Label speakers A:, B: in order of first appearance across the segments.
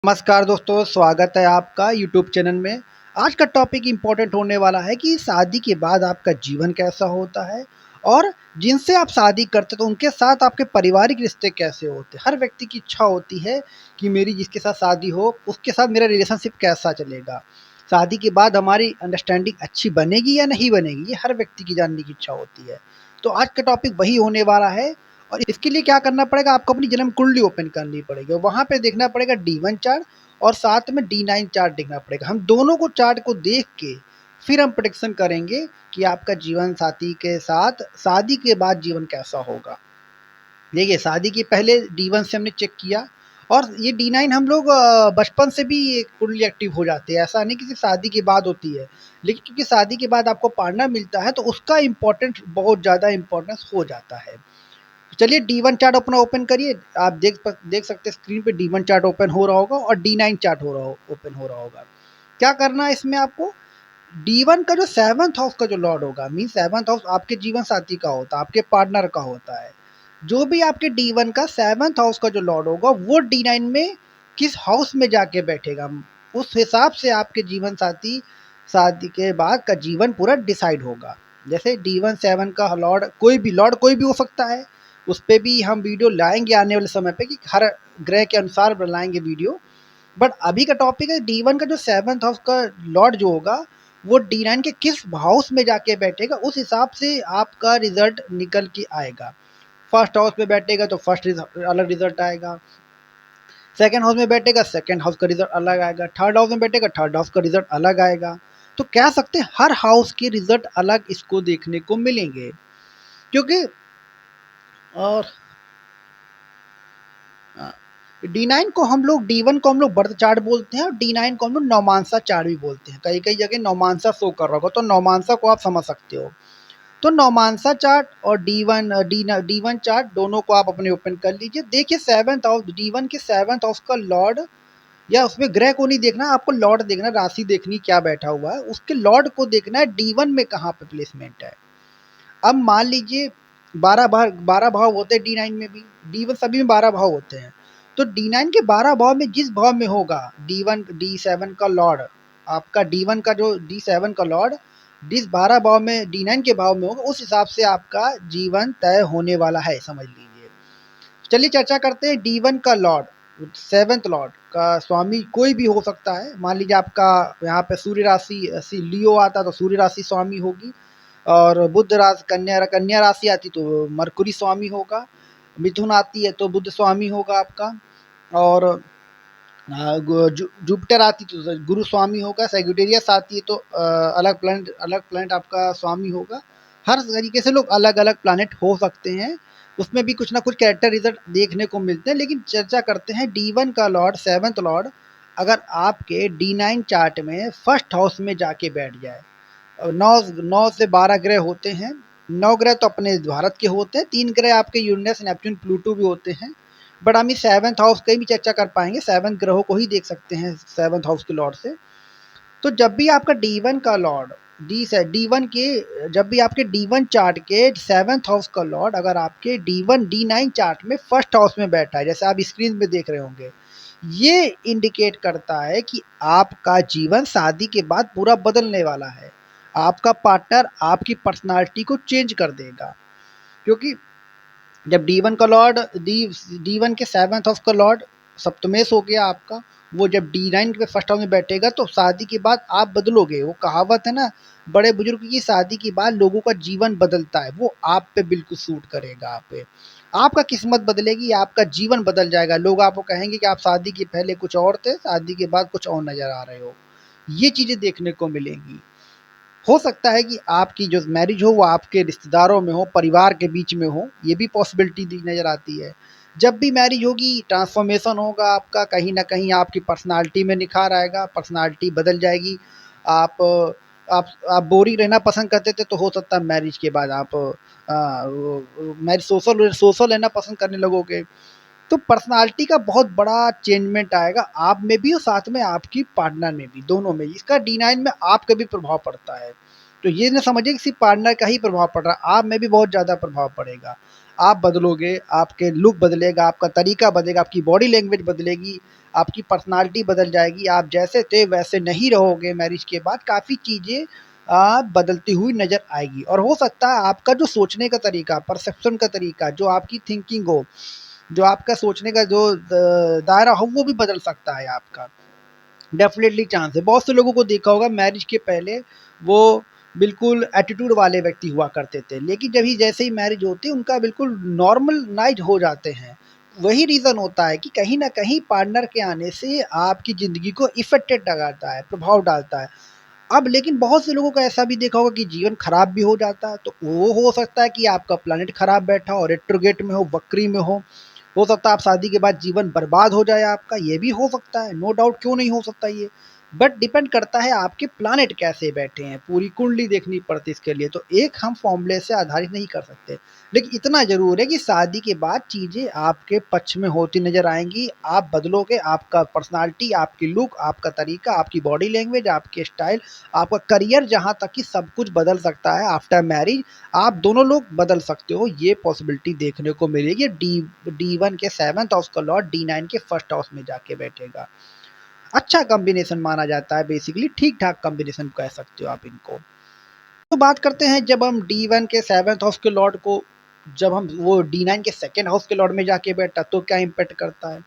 A: नमस्कार दोस्तों, स्वागत है आपका यूट्यूब चैनल में। आज का टॉपिक इम्पोर्टेंट होने वाला है कि शादी के बाद आपका जीवन कैसा होता है और जिनसे आप शादी करते तो उनके साथ आपके पारिवारिक रिश्ते कैसे होते हैं। हर व्यक्ति की इच्छा होती है कि मेरी जिसके साथ शादी हो, उसके साथ मेरा रिलेशनशिप कैसा चलेगा। शादी के बाद हमारी अंडरस्टैंडिंग अच्छी बनेगी या नहीं बनेगी, ये हर व्यक्ति की जानने की इच्छा होती है। तो आज का टॉपिक वही होने वाला है और इसके लिए क्या करना पड़ेगा, आपको अपनी जन्म कुंडली ओपन करनी पड़ेगी और वहाँ पे देखना पड़ेगा D1 चार्ट और साथ में D9 चार्ट देखना पड़ेगा। हम दोनों को चार्ट को देख के फिर हम प्रेडिक्शन करेंगे कि आपका जीवन साथी के साथ शादी के बाद जीवन कैसा होगा। देखिए, शादी के पहले D1 से हमने चेक किया और ये D9 हम लोग बचपन से भी ये कुंडली एक्टिव हो जाती है। ऐसा नहीं कि सिर्फ शादी के बाद होती है, लेकिन क्योंकि शादी के बाद आपको पार्टनर मिलता है तो उसका इम्पोर्टेंट बहुत ज़्यादा इम्पोर्टेंस हो जाता है। चलिए D1 चार्ट अपना ओपन करिए। आप देख सकते हैं स्क्रीन पे D1 चार्ट ओपन हो रहा होगा और D9 चार्ट ओपन हो रहा होगा। क्या करना है इसमें आपको, D1 का जो 7th हाउस का जो लॉर्ड होगा, मीन 7th हाउस आपके जीवन साथी का होता है, आपके पार्टनर का होता है। जो भी आपके D1 का 7th हाउस का जो लॉर्ड होगा वो D9 में किस हाउस में जाके बैठेगा, उस हिसाब से आपके जीवन साथी शादी के बाद का जीवन पूरा डिसाइड होगा। जैसे D1 7 का लॉर्ड कोई भी हो सकता है। उस पे भी हम वीडियो लाएंगे आने वाले समय पे कि हर ग्रह के अनुसार बनाएंगे वीडियो। बट अभी का टॉपिक है D1 का जो 7th हाउस का लॉर्ड जो होगा वो D9 के किस हाउस में जाके बैठेगा, उस हिसाब से आपका रिजल्ट निकल के आएगा। फर्स्ट हाउस में बैठेगा तो अलग रिजल्ट आएगा, सेकंड हाउस में बैठेगा सेकंड हाउस का रिजल्ट अलग आएगा, थर्ड हाउस में बैठेगा थर्ड हाउस का रिजल्ट अलग आएगा। तो कह सकते हैं हर हाउस के रिजल्ट अलग इसको देखने को मिलेंगे। क्योंकि और D9 को हम लोग D1 को हम लोग बर्थ चार्ट बोलते हैं और D9 को हम लोग नौमांसा चार्ट भी बोलते हैं। कई कई जगह नौमांसा शो कर रहा होगा तो नौमांसा को आप समझ सकते हो। तो नौमांसा चार्ट और D1 चार्ट दोनों को आप अपने ओपन कर लीजिए। देखिए, 7th हाउस D1 के 7th हाउस का लॉर्ड या उसमें ग्रह को नहीं देखना, आपको लॉर्ड देखना, राशि देखनी क्या बैठा हुआ है, उसके लॉर्ड को देखना है D1 में कहाँ पे प्लेसमेंट है। अब मान लीजिए 12 भाव होते हैं D9 में भी, D1 सभी में 12 भाव होते हैं। तो D9 के 12 भाव में जिस भाव में होगा D1 D7 का लॉर्ड, आपका D1 का जो D7 का लॉर्ड जिस 12 भाव में D9 के भाव में होगा, उस हिसाब से आपका जीवन तय होने वाला है, समझ लीजिए। चलिए चर्चा करते हैं D1 का लॉर्ड, 7th लॉर्ड का स्वामी कोई भी हो सकता है। मान लीजिए आपका यहाँ पे सूर्य राशि लियो आता तो सूर्य राशि स्वामी होगी, और बुध राशि कन्या राशि आती तो मरकुरी स्वामी होगा, मिथुन आती है तो बुध स्वामी होगा आपका, और जुपिटर आती तो गुरु स्वामी होगा, सेजिटेरियस आती है तो अलग प्लैनेट आपका स्वामी होगा। हर तरीके से लोग अलग अलग प्लैनेट हो सकते हैं, उसमें भी कुछ ना कुछ कैरेक्टर रिजल्ट देखने को मिलते हैं। लेकिन चर्चा करते हैं D1 का लॉर्ड 7th लॉर्ड अगर आपके D9 चार्ट में फर्स्ट हाउस में जाके बैठ जाए। नौ नौ से 12 ग्रह होते हैं। 9 ग्रह तो अपने भारत के होते हैं, 3 ग्रह आपके यूरेनस नेपच्यून प्लूटो भी होते हैं। बट हम इस 7th हाउस की भी चर्चा कर पाएंगे, 7 ग्रहों को ही देख सकते हैं 7th हाउस के लॉर्ड से। तो जब भी आपका D1 का लॉर्ड D1 के जब भी आपके D1 चार्ट के 7th हाउस का लॉर्ड अगर आपके D1 D9 चार्ट में फर्स्ट हाउस में बैठा है, जैसे आप स्क्रीन पे देख रहे होंगे, ये इंडिकेट करता है कि आपका जीवन शादी के बाद पूरा बदलने वाला है। आपका पार्टनर आपकी पर्सनालिटी को चेंज कर देगा। क्योंकि जब D1 का लॉर्ड D1 के 7th हाउस का लॉर्ड सप्तमेश हो गया आपका, वो जब D9 के फर्स्ट हाउस में बैठेगा तो शादी के बाद आप बदलोगे। वो कहावत है ना बड़े बुजुर्ग की, शादी के बाद लोगों का जीवन बदलता है, वो आप पे बिल्कुल सूट करेगा। आप पे आपका किस्मत बदलेगी, आपका जीवन बदल जाएगा। लोग आपको कहेंगे कि आप शादी के पहले कुछ और थे, शादी के बाद कुछ और नज़र आ रहे हो। ये चीज़ें देखने को मिलेंगी। हो सकता है कि आपकी जो मैरिज हो वो आपके रिश्तेदारों में हो, परिवार के बीच में हो, ये भी पॉसिबिलिटी दी नज़र आती है। जब भी मैरिज होगी ट्रांसफॉर्मेशन होगा आपका, कहीं न कहीं आपकी पर्सनैलिटी में निखार आएगा, पर्सनैलिटी बदल जाएगी। आप आप बोरिंग रहना पसंद करते थे तो हो सकता है मैरिज के बाद आप मैरिज सोशल रहना पसंद करने लगोगे। तो पर्सनालिटी का बहुत बड़ा चेंजमेंट आएगा आप में भी और साथ में आपकी पार्टनर में भी, दोनों में। इसका D9 में आपका भी प्रभाव पड़ता है। तो ये ना समझिए कि सिर्फ पार्टनर का ही प्रभाव पड़ रहा है, आप में भी बहुत ज़्यादा प्रभाव पड़ेगा। आप बदलोगे, आपके लुक बदलेगा, आपका तरीका बदलेगा, आपकी बॉडी लैंग्वेज बदलेगी, आपकी पर्सनैलिटी बदल जाएगी। आप जैसे थे वैसे नहीं रहोगे मैरिज के बाद, काफ़ी चीज़ें बदलती हुई नज़र आएगी। और हो सकता है आपका जो सोचने का तरीका, परसेप्शन का तरीका, जो आपकी थिंकिंग हो, जो आपका सोचने का जो दायरा हो, वो भी बदल सकता है आपका। डेफ़िनेटली चांस है। बहुत से लोगों को देखा होगा मैरिज के पहले वो बिल्कुल एटीट्यूड वाले व्यक्ति हुआ करते थे, लेकिन जब ही जैसे ही मैरिज होती है उनका बिल्कुल नॉर्मलाइज़ हो जाते हैं। वही रीज़न होता है कि कहीं न कहीं पार्टनर के आने से आपकी ज़िंदगी को इफ़ेक्टेड लगाता है, प्रभाव डालता है। अब लेकिन बहुत से लोगों को ऐसा भी देखा होगा कि जीवन खराब भी हो जाता है, तो वो हो सकता है कि आपका प्लैनेट खराब बैठा हो, रेट्रोगेट में हो, वक्री में हो सकता है आप शादी के बाद जीवन बर्बाद हो जाए आपका, ये भी हो सकता है, नो डाउट, क्यों नहीं हो सकता ये। बट डिपेंड करता है आपके प्लैनेट कैसे बैठे हैं, पूरी कुंडली देखनी पड़ती है इसके लिए, तो एक हम फॉर्मूले से आधारित नहीं कर सकते। लेकिन इतना ज़रूर है कि शादी के बाद चीज़ें आपके पक्ष में होती नज़र आएँगी, आप बदलोगे, आपका पर्सनैलिटी, आपकी लुक, आपका तरीका, आपकी बॉडी लैंग्वेज, आपके स्टाइल, आपका करियर, जहाँ तक कि सब कुछ बदल सकता है आफ्टर मैरिज। आप दोनों लोग बदल सकते हो, ये पॉसिबिलिटी देखने को मिलेगी। डी1 के 7th हाउस का लॉर्ड डी9 के फर्स्ट हाउस में जाके बैठेगा। अच्छा कॉम्बिनेशन माना जाता है, बेसिकली ठीक-ठाक कॉम्बिनेशन कह सकते हो आप इनको। तो बात करते हैं जब हम डी1 के 7th हाउस के लॉर्ड को, जब हम वो डी9 के सेकंड हाउस के लॉर्ड में जाके बैठा तो क्या इम्पैक्ट करता है।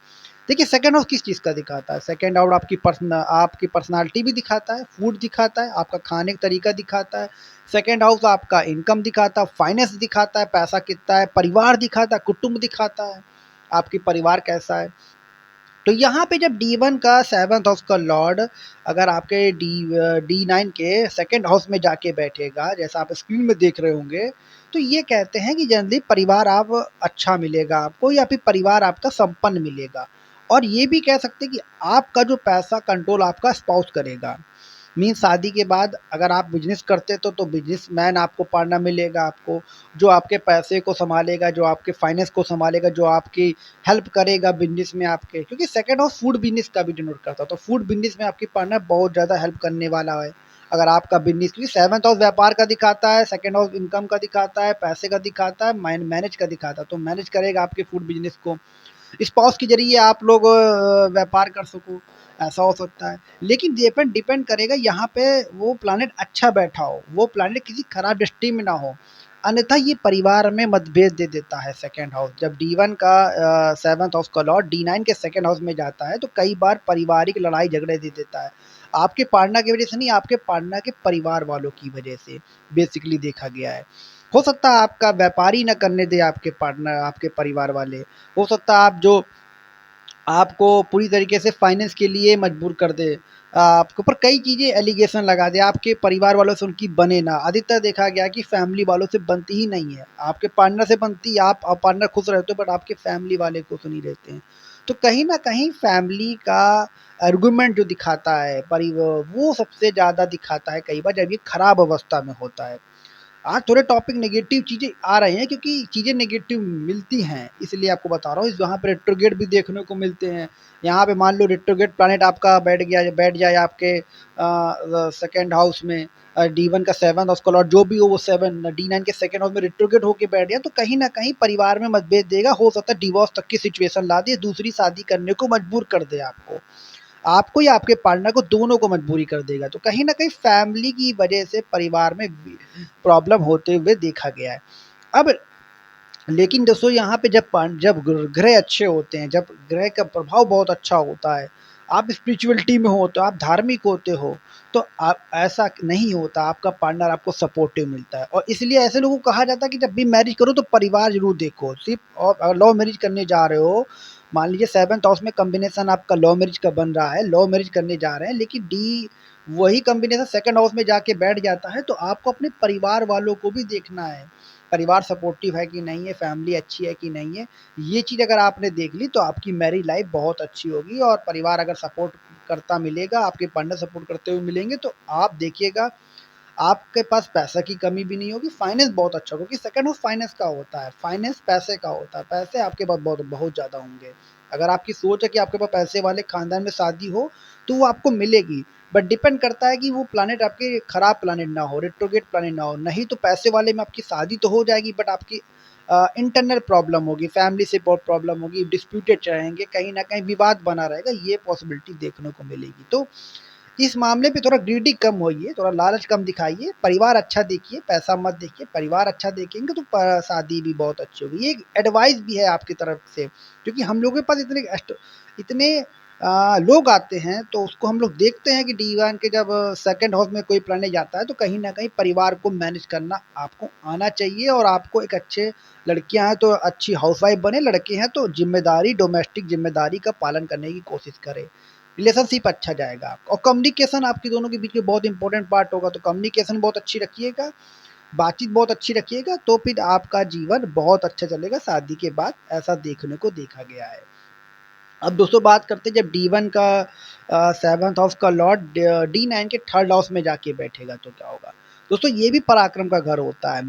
A: देखिए सेकंड हाउस किस चीज़ का दिखाता है, सेकंड हाउस आपकी पर्सनालिटी भी दिखाता है, फूड दिखाता है, आपका खाने का तरीका दिखाता है। सेकंड हाउस आपका इनकम दिखाता है, फाइनेंस दिखाता है, पैसा कितना है, परिवार दिखाता है, कुटुंब दिखाता है, आपकी परिवार कैसा है। तो यहाँ पे जब डी1 का 7th हाउस का लॉर्ड अगर आपके डी9 के सेकंड हाउस में जाके बैठेगा, जैसा आप स्क्रीन में देख रहे होंगे, तो ये कहते हैं कि जनरली परिवार आप अच्छा मिलेगा आपको, या फिर परिवार आपका संपन्न मिलेगा। और ये भी कह सकते हैं कि आपका जो पैसा कंट्रोल आपका स्पाउस करेगा। मीन्स शादी के बाद अगर आप बिज़नेस करते तो बिज़नेसमैन आपको पार्टनर मिलेगा आपको, जो आपके पैसे को सँभालेगा, जो आपके फाइनेंस को सँभालेगा, जो आपकी हेल्प करेगा बिज़नेस में आपके, क्योंकि सेकंड हाउस फूड बिज़नेस का भी डिनोट करता है, तो फूड बिज़नेस में आपकी पार्टनर बहुत ज़्यादा हेल्प करने वाला है। अगर आपका बिज़नेस, क्योंकि 7th हाउस व्यापार का दिखाता है, सेकंड हाउस इनकम का दिखाता है, पैसे का दिखाता है, मैनेज का दिखाता है, तो मैनेज करेगा आपके फूड बिज़नेस को। स्पाउस के ज़रिए आप लोग व्यापार कर सको, ऐसा हो सकता है। लेकिन डिपेंड डिपेंड करेगा यहाँ पे वो प्लैनेट अच्छा बैठा हो, वो प्लैनेट किसी खराब दृष्टि में ना हो। अन्यथा ये परिवार में मतभेद दे देता है सेकंड हाउस। जब डी1 का 7th हाउस का लॉर्ड डी9 के सेकंड हाउस में जाता है, तो कई बार पारिवारिक लड़ाई झगड़े दे देता है। आपके पार्टनर की वज़ह से नहीं, आपके पार्टनर के परिवार वालों की वज़ह से बेसिकली देखा गया है। हो सकता है आपका व्यापार ही ना करने दें आपके पार्टनर, आपके परिवार वाले। हो सकता है आप जो आपको पूरी तरीके से फाइनेंस के लिए मजबूर कर दे, आपके ऊपर कई चीज़ें एलिगेशन लगा दे, आपके परिवार वालों से उनकी बने ना। अधिकतर देखा गया कि फैमिली वालों से बनती ही नहीं है, आपके पार्टनर से बनती है, आप पार्टनर खुश रहते हो, बट आपके फैमिली वाले खुश नहीं रहते हैं। तो कहीं ना कहीं फैमिली का आर्गुमेंट जो दिखाता है वो सबसे ज़्यादा दिखाता है कई बार जब ये खराब अवस्था में होता है। आज थोड़े टॉपिक नेगेटिव चीज़ें आ रहे हैं, क्योंकि चीज़ें नेगेटिव मिलती हैं, इसलिए आपको बता रहा हूँ। यहाँ पे रेट्रोगेट भी देखने को मिलते हैं। यहाँ पे मान लो रेट्रोगेट प्लैनेट आपका बैठ जाए आपके सेकंड हाउस में, डी1 का 7th हाउस का लॉर्ड जो भी हो, वो 7 डी9 के सेकंड हाउस में रेट्रोगेट होके बैठ गया, तो कहीं न कहीं परिवार में मतभेद देगा। हो सकता है डिवोर्स तक की सिचुएशन ला दे, दूसरी शादी करने को मजबूर कर दे आपको। आपको या आपके पार्टनर को, दोनों को मजबूरी कर देगा। तो कहीं न कहीं फैमिली की वजह से परिवार में प्रॉब्लम होते हुए देखा गया है। अब लेकिन दोस्तों यहाँ पे जब ग्रह अच्छे होते हैं, जब ग्रह का प्रभाव बहुत अच्छा होता है, आप स्पिरिचुअलिटी में हो, तो आप धार्मिक होते हो, तो आप ऐसा नहीं होता, आपका पार्टनर आपको सपोर्टिव मिलता है। और इसलिए ऐसे लोगों को कहा जाता है कि जब भी मैरिज करो तो परिवार ज़रूर देखो। सिर्फ़ और अगर लव मैरिज करने जा रहे हो, मान लीजिए 7th हाउस में कॉम्बिनेशन आपका लव मैरिज का बन रहा है, लव मैरिज करने जा रहे हैं, लेकिन वही कॉम्बिनेशन सेकंड हाउस में जाके बैठ जाता है, तो आपको अपने परिवार वालों को भी देखना है। परिवार सपोर्टिव है कि नहीं है, फैमिली अच्छी है कि नहीं है। ये चीज़ अगर आपने देख ली तो आपकी मैरिज लाइफ बहुत अच्छी होगी, और परिवार अगर सपोर्ट करता मिलेगा, आपके पार्टनर सपोर्ट करते हुए मिलेंगे, तो आप देखिएगा आपके पास पैसा की कमी भी नहीं होगी, फाइनेंस बहुत अच्छा होगा, क्योंकि सेकंड हाउस फाइनेंस का होता है, फाइनेंस पैसे का होता है, पैसे आपके पास बहुत बहुत ज़्यादा होंगे। अगर आपकी सोच है कि आपके पास पैसे वाले खानदान में शादी हो, तो वो आपको मिलेगी। बट डिपेंड करता है कि वो प्लैनेट आपके खराब प्लैनेट ना हो, रेट्रोगेट प्लैनेट ना हो, नहीं तो पैसे वाले में आपकी शादी तो हो जाएगी, बट आपकी इंटरनल प्रॉब्लम होगी, फैमिली से बहुत प्रॉब्लम होगी, डिस्प्यूटेड रहेंगे, कहीं न कहीं विवाद बना रहेगा, ये पॉसिबिलिटी देखने को मिलेगी। तो इस मामले पे थोड़ा ग्रीडी कम होइए, थोड़ा लालच कम दिखाइए, परिवार अच्छा देखिए, पैसा मत देखिए, परिवार अच्छा देखेंगे तो शादी भी बहुत अच्छी होगी। ये एक एडवाइस भी है आपकी तरफ से, क्योंकि हम लोगों के पास इतने लोग आते हैं, तो उसको हम लोग देखते हैं कि डी1 के जब सेकंड हाउस में कोई पढ़ने जाता है, तो कहीं न कहीं परिवार को मैनेज करना आपको आना चाहिए, और आपको एक अच्छे लड़कियाँ हैं तो अच्छी हाउसवाइफ बने, लड़के हैं तो ज़िम्मेदारी, डोमेस्टिक ज़िम्मेदारी का पालन करने की कोशिश करें। रिलेशनशिप अच्छा जाएगा आपका, और कम्युनिकेशन आपके दोनों के बीच में बहुत इंपॉर्टेंट पार्ट होगा, तो कम्युनिकेशन बहुत अच्छी रखिएगा, बातचीत बहुत अच्छी रखिएगा, तो फिर आपका जीवन बहुत अच्छा चलेगा शादी के बाद, ऐसा देखने को देखा गया है। अब दोस्तों बात करते हैं, जब डी1 का सेवंथ हाउस का लॉर्ड डी9 के थर्ड हाउस में जाके बैठेगा तो क्या होगा। दोस्तों ये भी पराक्रम का घर होता है,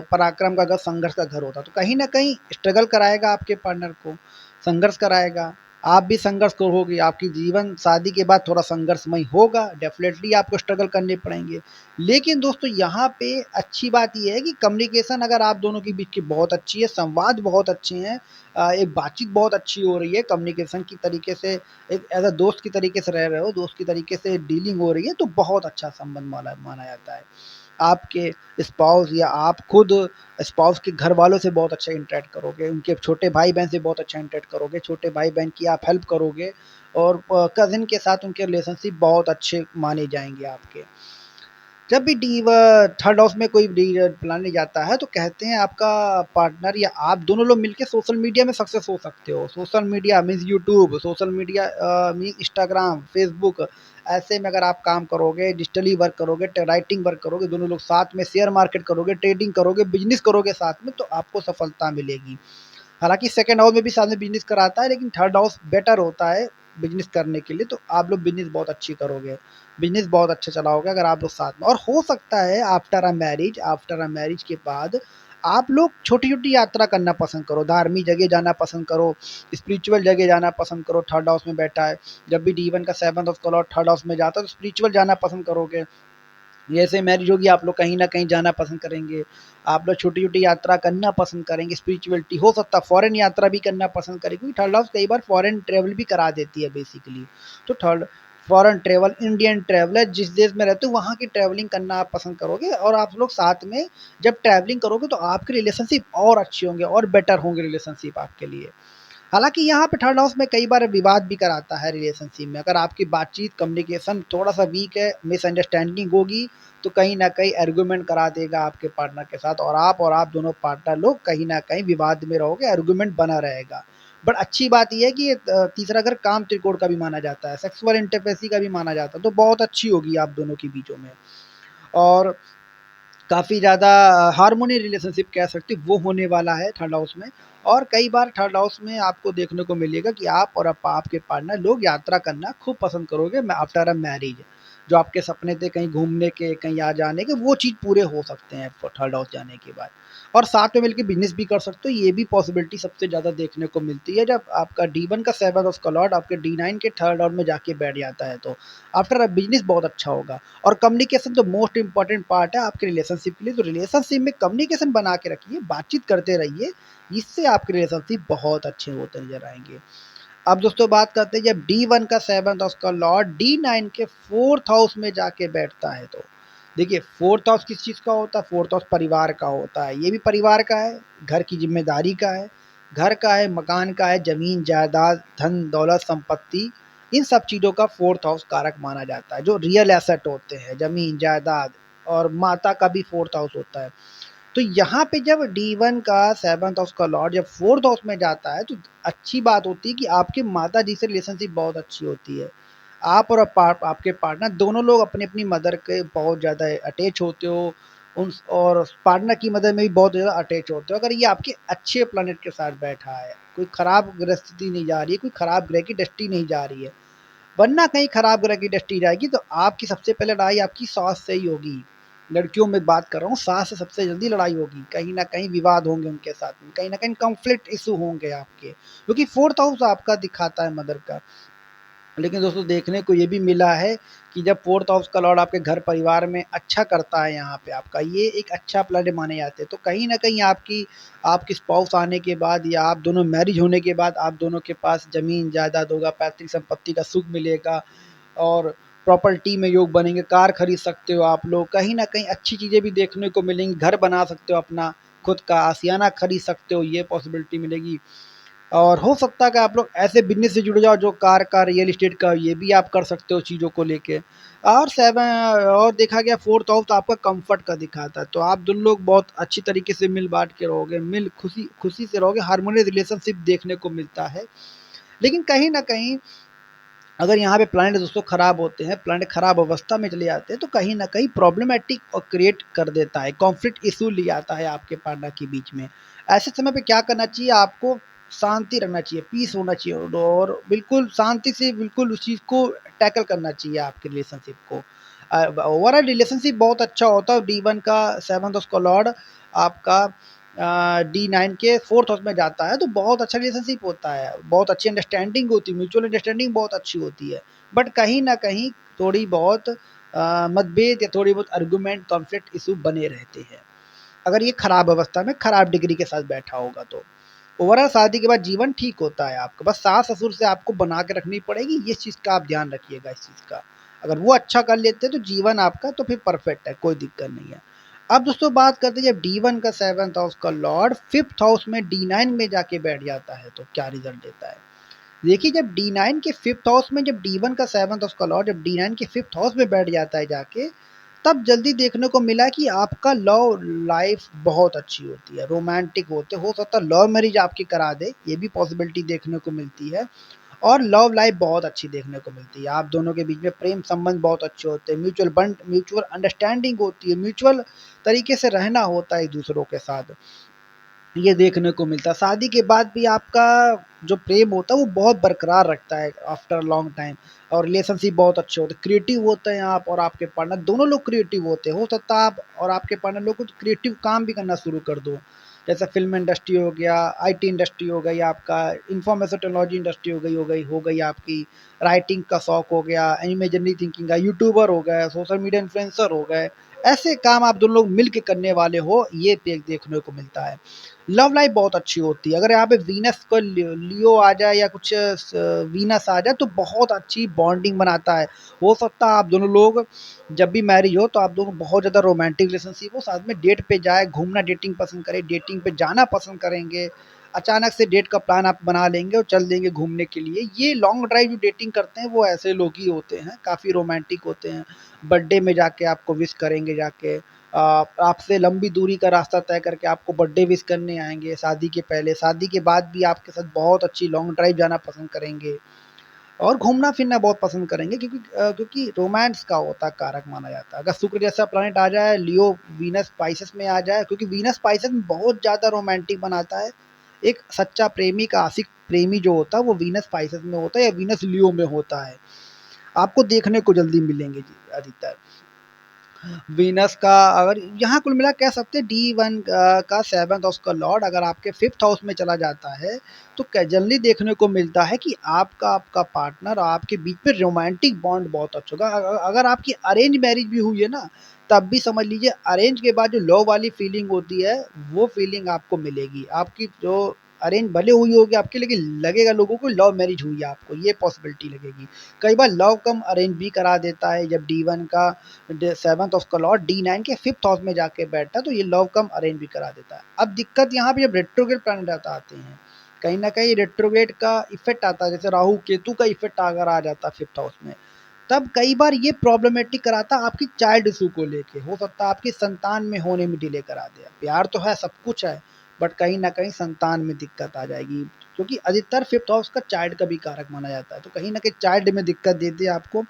A: पराक्रम का घर, संघर्ष का घर होता है, तो कहीं ना कहीं स्ट्रगल कराएगा आपके पार्टनर को, संघर्ष कराएगा, आप भी संघर्ष करोगे, आपकी जीवन शादी के बाद थोड़ा संघर्षमय होगा, डेफिनेटली आपको स्ट्रगल करने पड़ेंगे। लेकिन दोस्तों यहाँ पे अच्छी बात ये है कि कम्युनिकेशन अगर आप दोनों के बीच की बहुत अच्छी है, संवाद बहुत अच्छे हैं, एक बातचीत बहुत अच्छी हो रही है, कम्युनिकेशन की तरीके से एक एज़ अ दोस्त की तरीके से रह रहे हो, दोस्त की तरीके से डीलिंग हो रही है, तो बहुत अच्छा संबंध माना माना जाता है। आपके स्पाउस या आप खुद स्पाउस के घर वालों से बहुत अच्छा इंटरेक्ट करोगे, उनके छोटे भाई-बहन से बहुत अच्छा इंटरेक्ट करोगे, छोटे भाई-बहन की आप हेल्प करोगे, और कज़िन के साथ उनके रिलेशनशिप बहुत अच्छे माने जाएँगे आपके। जब भी थर्ड हाउस में कोई डी प्लाने जाता है, तो कहते हैं आपका पार्टनर या आप दोनों लोग मिलके सोशल मीडिया में सक्सेस हो सकते हो। Social media means YouTube, social media means Instagram, Facebook, ऐसे में अगर आप काम करोगे, डिजिटली वर्क करोगे, राइटिंग वर्क करोगे, दोनों लोग साथ में शेयर मार्केट करोगे, ट्रेडिंग करोगे, बिजनेस करोगे साथ में, तो आपको सफलता मिलेगी। हालाँकि सेकंड हाउस में भी साथ में बिज़नेस कराता है, लेकिन थर्ड हाउस बेटर होता है बिज़नेस करने के लिए, तो आप लोग बिज़नेस बहुत अच्छी करोगे। बिज़नेस बहुत अच्छा चलाओगे अगर आप लोग साथ में, और हो सकता है आफ्टर अ मैरिज के बाद आप लोग छोटी-छोटी यात्रा करना पसंद करो, धार्मिक जगह जाना पसंद करो, स्पिरिचुअल जगह जाना पसंद करो, थर्ड हाउस में बैठा है। जब भी डी1 का सेवंथ हाउस का लॉर्ड थर्ड हाउस में जाता है, तो स्पिरिचुअल जाना पसंद करोगे। जैसे मैरिज होगी आप लोग कहीं न कहीं जाना पसंद करेंगे। आप लोग छोटी-छोटी यात्रा करना पसंद करेंगे, स्पिरिचुअलिटी हो सकता है फॉरेन यात्रा भी करना पसंद करें, क्योंकि थर्ड हाउस कई बार फॉरेन ट्रैवल भी करा देती है बेसिकली। तो third foreign travel, Indian traveller जिस देश में रहते हो वहाँ की ट्रैवलिंग करना आप पसंद करोगे, और आप लोग साथ में जब ट्रैवलिंग करोगे तो आपके रिलेशनशिप और अच्छे होंगे और बेटर होंगे रिलेशनशिप आपके लिए। हालाँकि यहाँ पे थर्ड हाउस में कई बार विवाद भी कराता है रिलेशनशिप में। अगर आपकी बातचीत, कम्युनिकेशन थोड़ा-सा वीक है, मिसअंडरस्टैंडिंग होगी, तो कहीं न कहीं आर्गुमेंट करा देगा आपके पार्टनर के साथ, और आप दोनों पार्टनर लोग कहीं न कहीं विवाद में रहोगे, आर्गुमेंट बना रहेगा। बट अच्छी बात ये है कि तीसरा घर काम त्रिकोण का भी माना जाता है, सेक्सुअल इंटिमेसी का भी माना जाता है, तो बहुत अच्छी होगी आप दोनों के बीचों में। और काफ़ी ज़्यादा हार्मोनी रिलेशनशिप कह सकते हैं, वो होने वाला है थर्ड हाउस में। और कई बार थर्ड हाउस में आपको देखने को मिलेगा कि आप और आपके पार्टनर लोग यात्रा करना खूब पसंद करोगे आफ्टर अ मैरिज। जो आपके सपने थे कहीं घूमने के, कहीं आ जाने के, वो चीज़ पूरे हो सकते हैं थर्ड हाउस जाने के बाद। और साथ में मिलके बिज़नेस भी कर सकते हो, ये भी पॉसिबिलिटी सबसे ज़्यादा देखने को मिलती है जब आपका डी1 का सेवंथ हाउस का लॉर्ड आपके डी9 के थर्ड हाउस में जाके बैठ जाता है, तो आफ्टर अ बिज़नेस बहुत अच्छा होगा। और कम्युनिकेशन तो मोस्ट इम्पोर्टेंट पार्ट है आपके रिलेशनशिप के लिए, तो रिलेशनशिप में कम्युनिकेशन बना के रखिए, बातचीत करते रहिए, इससे आपके रिलेशनशिप बहुत अच्छे होते नज़र आएँगे। अब दोस्तों बात करते हैं, जब डी1 का सेवंथ हाउस का लॉर्ड डी9 के फोर्थ हाउस में जाके बैठता है, तो देखिए फोर्थ हाउस किस चीज़ का होता है, फोर्थ हाउस परिवार का होता है, ये भी परिवार का है, घर की ज़िम्मेदारी का है, घर का है, मकान का है, ज़मीन जायदाद, धन दौलत, संपत्ति, इन सब चीज़ों का फोर्थ हाउस कारक माना जाता है, जो रियल एसेट होते हैं, ज़मीन जायदाद, और माता का भी फोर्थ हाउस होता है। तो यहाँ पे जब डी1 का सेवंथ हाउस का लॉर्ड जब फोर्थ हाउस में जाता है, तो अच्छी बात होती है कि आपकी माता जी से रिलेशनशिप बहुत अच्छी होती है। आप और आपके पार्टनर दोनों लोग अपनी-अपनी मदर के बहुत ज़्यादा अटैच होते हो, उन और पार्टनर की मदर में भी बहुत ज़्यादा अटैच होते हो। अगर ये आपके अच्छे प्लैनेट के साथ बैठा है, कोई खराब ग्रहस्थिति नहीं जा रही है, कोई खराब ग्रह की दृष्टि नहीं जा रही है, वरना कहीं खराब ग्रह की दृष्टि जाएगी तो आपकी सबसे पहले लड़ाई आपकी सास से ही होगी। लड़कियों में बात कर रहा हूँ, सास से सबसे जल्दी लड़ाई होगी, कहीं न कहीं विवाद होंगे उनके साथ में, कहीं न कहीं कॉन्फ्लिक्ट इश्यू होंगे आपके, क्योंकि फोर्थ हाउस आपका दिखाता है मदर का। लेकिन दोस्तों देखने को ये भी मिला है कि जब 4th हाउस का लॉर्ड आपके घर परिवार में अच्छा करता है यहाँ पे आपका, ये एक अच्छा प्लैनेट माने जाते हैं। तो कहीं न कहीं आपकी स्पाउस आने के बाद या आप दोनों मैरिज होने के बाद आप दोनों के पास ज़मीन जायदाद होगा, पैतृक संपत्ति का सुख मिलेगा और प्रॉपर्टी में योग बनेंगे, कार खरीद सकते हो आप लोग, कहीं न कहीं अच्छी चीज़ें भी देखने को मिलेंगी, घर बना सकते हो अपना खुद का, आशियाना खरीद सकते हो, ये पॉसिबिलिटी मिलेगी। और हो सकता है कि आप लोग ऐसे बिज़नेस से जुड़ जाओ जो कार का, रियल एस्टेट का, ये भी आप कर सकते हो चीज़ों को लेके। और 7 और देखा गया 4th हाउस तो आपका कम्फ़र्ट का दिखाता है, तो आप दोनों लोग बहुत अच्छी तरीके से मिल-बाँट के रहोगे, मिल खुशी खुशी से रहोगे, हार्मोनियस रिलेशनशिप देखने को मिलता है। लेकिन कहीं न कहीं अगर यहाँ पे प्लैनेट दोस्तों खराब होते हैं, प्लैनेट खराब अवस्था में चले जाते हैं, तो कहीं न कहीं प्रॉब्लमैटिक और क्रिएट कर देता है, कॉन्फ्लिक्ट इश्यू ले आता है आपके पार्टनर के बीच में। ऐसे समय पे क्या करना चाहिए आपको? शांति रखना चाहिए, पीस होना चाहिए और बिल्कुल शांति से बिल्कुल उस चीज़ को टैकल करना चाहिए आपके रिलेशनशिप को। ओवरऑल रिलेशनशिप बहुत अच्छा होता है, D1 का 7th हाउस का लॉर्ड आपका D9 के 4th हाउस में जाता है, तो बहुत अच्छा रिलेशनशिप होता है, बहुत अच्छी अंडरस्टैंडिंग होती है, म्यूचुअल अंडरस्टैंडिंग बहुत अच्छी होती है। बट कहीं न कहीं थोड़ी बहुत मतभेद या थोड़ी बहुत आर्गुमेंट, कॉन्फ्लिक्ट इश्यू बने रहते हैं। अगर ये खराब अवस्था में, खराब डिग्री के साथ बैठा होगा तो। ओवरऑल शादी के बाद जीवन ठीक होता है आपका, बस सास-ससुर से आपको बना के रखनी पड़ेगी, ये चीज़ का आप ध्यान रखिएगा इस चीज़ का। अगर वो अच्छा कर लेते हैं तो जीवन आपका तो फिर परफेक्ट है, कोई दिक्कत नहीं है। अब दोस्तों बात करते हैं जब D1 का 7th हाउस का लॉर्ड 5th हाउस में D9 में जाके बैठ जाता है तो क्या रिज़ल्ट देता है? देखिए जब D9 के 5th हाउस में जब D1 का 7th हाउस का लॉर्ड जब D9 के 5th हाउस में बैठ जाता है जाके, तब जल्दी देखने को मिला कि आपका लव लाइफ बहुत अच्छी होती है, रोमांटिक होते हो सकता है लव मैरिज आपकी करा दे, ये भी पॉसिबिलिटी देखने को मिलती है। और लव लाइफ बहुत अच्छी देखने को मिलती है, आप दोनों के बीच में प्रेम संबंध बहुत अच्छे होते हैं, म्यूचुअल अंडरस्टैंडिंग होती है, म्यूचुअल तरीके से रहना होता है एक दूसरों के साथ, ये देखने को मिलता है। शादी के बाद भी आपका जो प्रेम होता है वो बहुत बरकरार रखता है आफ्टर लॉन्ग टाइम और रिलेशनशिप बहुत अच्छे होते हैं। क्रिएटिव होते हैं आप और आपके पार्टनर दोनों लोग क्रिएटिव होते हैं। हो सकता है आप और आपके पार्टनर लोग कुछ क्रिएटिव काम भी करना शुरू कर दो। जैसे फ़िल्म इंडस्ट्री हो गया, आईटी इंडस्ट्री हो गई, आपका इन्फॉर्मेशन टेक्नोलॉजी इंडस्ट्री हो गई आपकी, राइटिंग का शौक हो गया, इमेजिनरी थिंकिंग का, यूट्यूबर हो गए, सोशल मीडिया इन्फ्लुएंसर हो गए। ऐसे काम आप दोनों लोग मिल के करने वाले हो, ये देखने को मिलता है। लव लाइफ बहुत अच्छी होती है। अगर यहाँ पे वीनस को लियो आ जाए या कुछ वीनस आ जाए तो बहुत अच्छी बॉन्डिंग बनाता है। हो सकता है आप दोनों लोग जब भी मैरिज हो तो आप दोनों बहुत ज़्यादा रोमांटिक रिलेशनशिप हो, साथ में डेट पे जाए, घूमना डेटिंग पसंद करें, डेटिंग पे जाना पसंद करेंगे। अचानक से डेट का प्लान आप बना लेंगे और चल देंगे घूमने के लिए। ये लॉन्ग ड्राइव जो डेटिंग करते हैं वो ऐसे लोग ही होते हैं, काफ़ी रोमांटिक होते हैं। बर्थडे में जाके आपको विश करेंगे जाके। आपसे लंबी दूरी का रास्ता तय करके आपको बर्थडे विश करने आएँगे शादी के पहले, शादी के बाद भी आपके साथ बहुत अच्छी लॉन्ग ड्राइव जाना पसंद करेंगे और घूमना-फिरना बहुत पसंद करेंगे क्योंकि रोमांस का होता है कारक माना जाता है। अगर शुक्र जैसा प्लैनेट आ जाए, लियो, वीनस, स्पाइसेस में आ जाए क्योंकि वीनस स्पाइसेस में बहुत ज़्यादा रोमांटिक बनाता है। एक सच्चा प्रेमी का आशिक प्रेमी जो होता है वो वीनस स्पाइसेस में होता है या वीनस लियो में होता है। आपको देखने को जल्दी मिलेंगे जी अधिकतर। वीनस का अगर यहाँ कुल मिला कह सकते हैं D1 का 7th हाउस का लॉर्ड अगर आपके 5th हाउस में चला जाता है, तो जनरली देखने को मिलता है कि आपका आपका पार्टनर आपके बीच में रोमांटिक बॉन्ड बहुत अच्छा होगा। अगर आपकी अरेंज मैरिज भी हुई है ना, तब भी समझ लीजिए अरेंज के बाद जो लव वाली फीलिंग होती है, वो फीलिंग आपको मिलेगी। आपकी जो अरेंज भले हुई होगी आपकी लेकिन लगेगा लोगों को लव मैरिज हुई है आपको, ये पॉसिबिलिटी लगेगी। कई बार लव कम अरेंज भी करा देता है जब D1 का 7th ऑफ का लॉर्ड D9 के 5th हाउस में जाके बैठता है तो ये लव कम अरेंज भी करा देता है। अब दिक्कत यहाँ पे जब रेट्रोग्रेड प्लैनेट आते हैं, कहीं न कहीं रेट्रोग्रेड का इफ़ेक्ट आता है, जैसे राहु केतु का इफ़ेक्ट अगर आ जाता है 5th हाउस में, तब कई बार ये प्रॉब्लमैटिक कराता है आपकी चाइल्ड इश्यू को लेके। हो सकता है आपकी संतान में होने में डिले करा दे। प्यार तो है, सब कुछ है, बट कहीं न कहीं संतान में दिक्कत आ जाएगी, क्योंकि अधिकतर 5th हाउस का चाइल्ड का भी कारक माना जाता है। तो कहीं न कहीं चाइल्ड में दिक्कत दे दे आपको,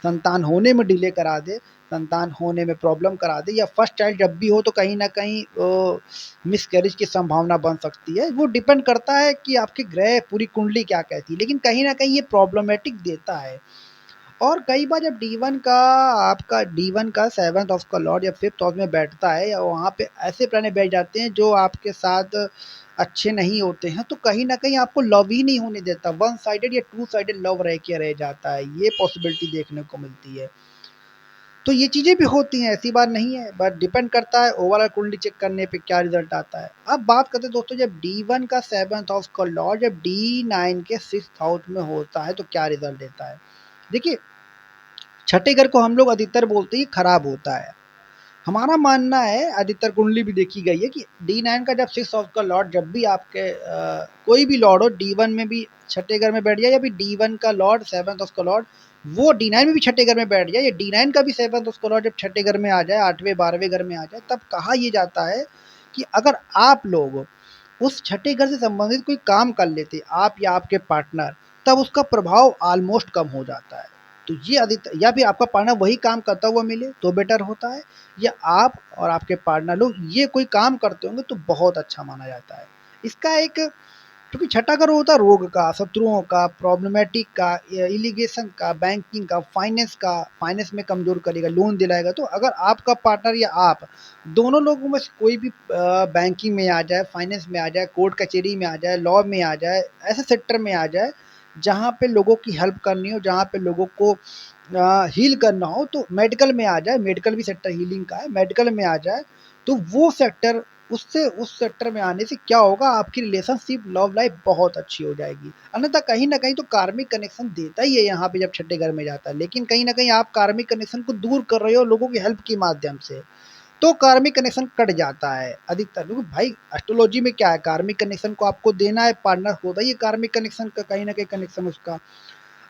A: संतान होने में डिले करा दे, संतान होने में प्रॉब्लम करा दे या फर्स्ट चाइल्ड जब भी हो तो कहीं न कहीं मिसकैरेज की संभावना बन सकती है। वो डिपेंड करता है कि आपके ग्रह पूरी कुंडली क्या कहती है, लेकिन कहीं न कहीं ये प्रॉब्लमैटिक देता है। और कई बार जब डी वन का सेवंथ हाउस का लॉर्ड या फिफ्थ हाउस में बैठता है या वहाँ पे ऐसे प्लैनेट बैठ जाते हैं जो आपके साथ अच्छे नहीं होते हैं, तो कहीं न कहीं आपको लव ही नहीं होने देता। वन साइडेड या टू साइडेड लव रह के रह जाता है, ये पॉसिबिलिटी देखने को मिलती है। तो ये चीज़ें भी होती हैं, ऐसी बात नहीं है, बट डिपेंड करता है ओवरऑल कुंडली चेक करने पे क्या रिज़ल्ट आता है। अब बात करते हैं दोस्तों, जब डी1 का 7th हाउस का लॉर्ड जब डी9 के 6th हाउस में होता है, तो क्या रिज़ल्ट देता है? देखिए, छठे घर को हम लोग अधिकतर बोलते हैं खराब होता है। हमारा मानना है, अधिकतर कुंडली भी देखी गई है कि डी9 का जब 6th हाउस का लॉर्ड जब भी आपके कोई भी लॉर्ड हो डी1 में भी छठे घर में बैठ जाए, या फिर डी1 का लॉर्ड 7th हाउस का लॉर्ड वो डी9 में भी छठे घर में बैठ जाए, या डी9 का भी 7th हाउस का लॉर्ड जब छठे घर में आ जाए, 8वें 12वें घर में आ जाए, तब कहा ये जाता है कि अगर आप लोग उस छठे घर से संबंधित कोई काम कर लेते, आप या आपके पार्टनर, तब उसका प्रभाव ऑलमोस्ट कम हो जाता है। तो ये अधिकतर, या फिर आपका पार्टनर वही काम करता हुआ मिले तो बेटर होता है, या आप और आपके पार्टनर लोग ये कोई काम करते होंगे तो बहुत अच्छा माना जाता है। इसका एक, क्योंकि छठा घर होता है रोग का, शत्रुओं का, प्रॉब्लमैटिक का, इलिगेशन का, बैंकिंग का, फाइनेंस में कमज़ोर करेगा, लोन दिलाएगा। तो अगर आपका पार्टनर या आप दोनों लोगों में से कोई भी बैंकिंग में आ जाए, फाइनेंस में आ जाए, कोर्ट कचहरी में आ जाए, लॉ में आ जाए, ऐसे सेक्टर में आ जाए जहाँ पे लोगों की हेल्प करनी हो, जहाँ पे लोगों को हील करना हो, तो मेडिकल में आ जाए, मेडिकल भी सेक्टर हीलिंग का है, मेडिकल में आ जाए, तो वो सेक्टर, उससे उस सेक्टर में आने से क्या होगा, आपकी रिलेशनशिप लव लाइफ बहुत अच्छी हो जाएगी। अन्यथा कहीं न कहीं तो कार्मिक कनेक्शन देता ही है यहाँ पे जब छठे घर में जाता है, लेकिन कहीं न कहीं आप कार्मिक कनेक्शन को दूर कर रहे हो लोगों की हेल्प के माध्यम से, तो कार्मिक कनेक्शन कट जाता है अधिकतर। क्योंकि भाई एस्ट्रोलॉजी में क्या है, कार्मिक कनेक्शन को आपको देना है, पार्टनर होता ही है कार्मिक कनेक्शन का, कहीं न कहीं कनेक्शन उसका।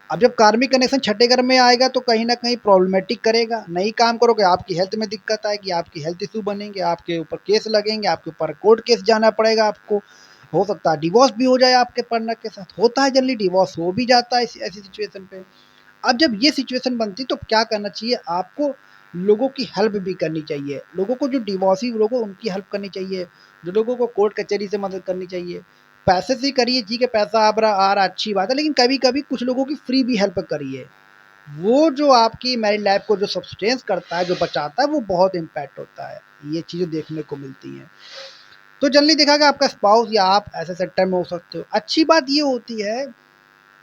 A: अब जब कार्मिक कनेक्शन छठे घर में आएगा तो कहीं न कहीं प्रॉब्लमैटिक करेगा, नहीं काम करोगे, आपकी हेल्थ में दिक्कत आएगी, आपकी हेल्थ इश्यू बनेंगे, आपके ऊपर केस लगेंगे, आपके ऊपर कोर्ट केस जाना पड़ेगा आपको, हो सकता है डिवोर्स भी हो जाए आपके पार्टनर के साथ, होता है जनरली डिवोर्स हो भी जाता है ऐसी सिचुएशन पे। अब जब ये सिचुएशन बनती है तो क्या करना चाहिए आपको, लोगों की हेल्प भी करनी चाहिए, लोगों को जो डिवोर्सी लोग हैं उनकी हेल्प करनी चाहिए, जो लोगों को कोर्ट कचहरी से मदद करनी चाहिए। पैसे से करिए, ठीक है, पैसा आ रहा अच्छी बात है, लेकिन कभी-कभी कुछ लोगों की फ्री भी हेल्प करिए। वो जो आपकी मैरिड लाइफ को जो सब्सटेंस करता है, जो बचाता है, वो बहुत इम्पैक्ट होता है। ये चीज़ें देखने को मिलती हैं। तो जनरली देखा गया आपका स्पाउस या आप ऐसे सेक्टर में हो सकते हो। अच्छी बात ये होती है,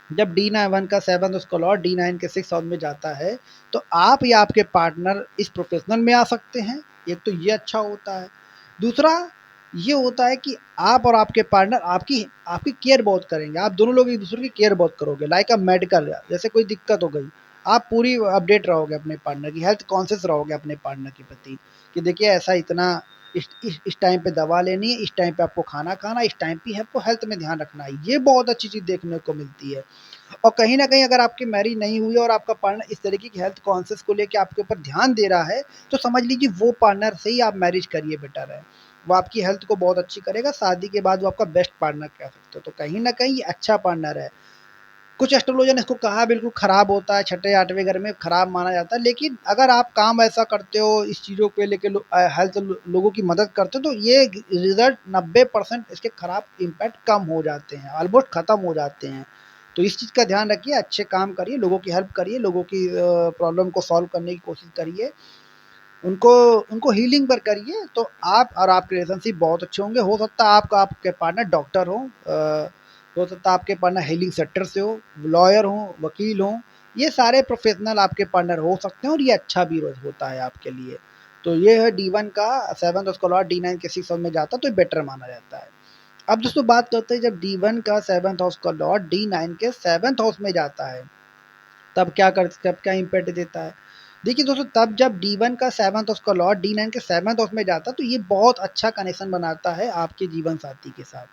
A: जब डी9 का 7th उसका लॉर्ड डी9 के 6th हाउस में जाता है, तो आप या आपके पार्टनर इस प्रोफेशनल में आ सकते हैं। एक तो ये अच्छा होता है। दूसरा ये होता है कि आप और आपके पार्टनर आपकी आपकी केयर बहुत करेंगे। आप दोनों लोग एक-दूसरे की केयर बहुत करोगे। लाइक अ मेडिकल, जैसे कोई दिक्कत हो गई, आप पूरी अपडेट रहोगे अपने पार्टनर की, हेल्थ कॉन्शियस रहोगे अपने पार्टनर के प्रति कि देखिए ऐसा इतना इस टाइम पे दवा लेनी है, इस टाइम पे आपको खाना खाना है, इस टाइम पे आपको हेल्थ में ध्यान रखना है। ये बहुत अच्छी चीज़ देखने को मिलती है। और कहीं न कहीं अगर आपकी मैरिज नहीं हुई है और आपका पार्टनर इस तरीके की हेल्थ कॉन्शियस को लेके आपके ऊपर ध्यान दे रहा है, तो समझ लीजिए वो पार्टनर से ही आप मैरिज करिए, बेटर है। वो आपकी हेल्थ को बहुत अच्छी करेगा, शादी के बाद वो आपका बेस्ट पार्टनर कह सकते हो। तो कहीं न कहीं ये अच्छा पार्टनर है। कुछ एस्ट्रोलॉजर ने इसको कहा बिल्कुल खराब होता है, छठे 8वें घर में खराब माना जाता है, लेकिन अगर आप काम ऐसा करते हो, इस चीज़ों पे लेके हेल्थ लोगों की मदद करते हो, तो ये रिज़ल्ट 90% इसके खराब इम्पैक्ट कम हो जाते हैं, ऑलमोस्ट खत्म हो जाते हैं। तो इस चीज़ का ध्यान रखिए, अच्छे काम करिए, लोगों की हेल्प करिए, लोगों की प्रॉब्लम को सॉल्व करने की कोशिश करिए, उनको उनको हीलिंग पर करिए, तो आप और आपके रिलेशनशिप बहुत अच्छे होंगे। हो सकता है आपका आपके पार्टनर डॉक्टर हो सकता है आपके पार्टनर हीलिंग सेक्टर से हो, लॉयर हो, वकील हो, ये सारे प्रोफेशनल आपके पार्टनर हो सकते हैं और ये अच्छा भी होता है आपके लिए। तो ये है डी1 का 7th उसका लॉर्ड डी9 के 6th हाउस में जाता है तो बेटर माना जाता है। अब दोस्तों बात करते हैं, जब डी1 का 7th हाउस का लॉर्ड डी9 के 7th हाउस में जाता है, तब क्या इम्पैक्ट देता है? देखिए दोस्तों, तब जब डी1 का 7th हाउस का लॉर्ड डी9 के 7th हाउस में जाता है, तो ये बहुत अच्छा कनेक्शन बनाता है आपके जीवन साथी के साथ।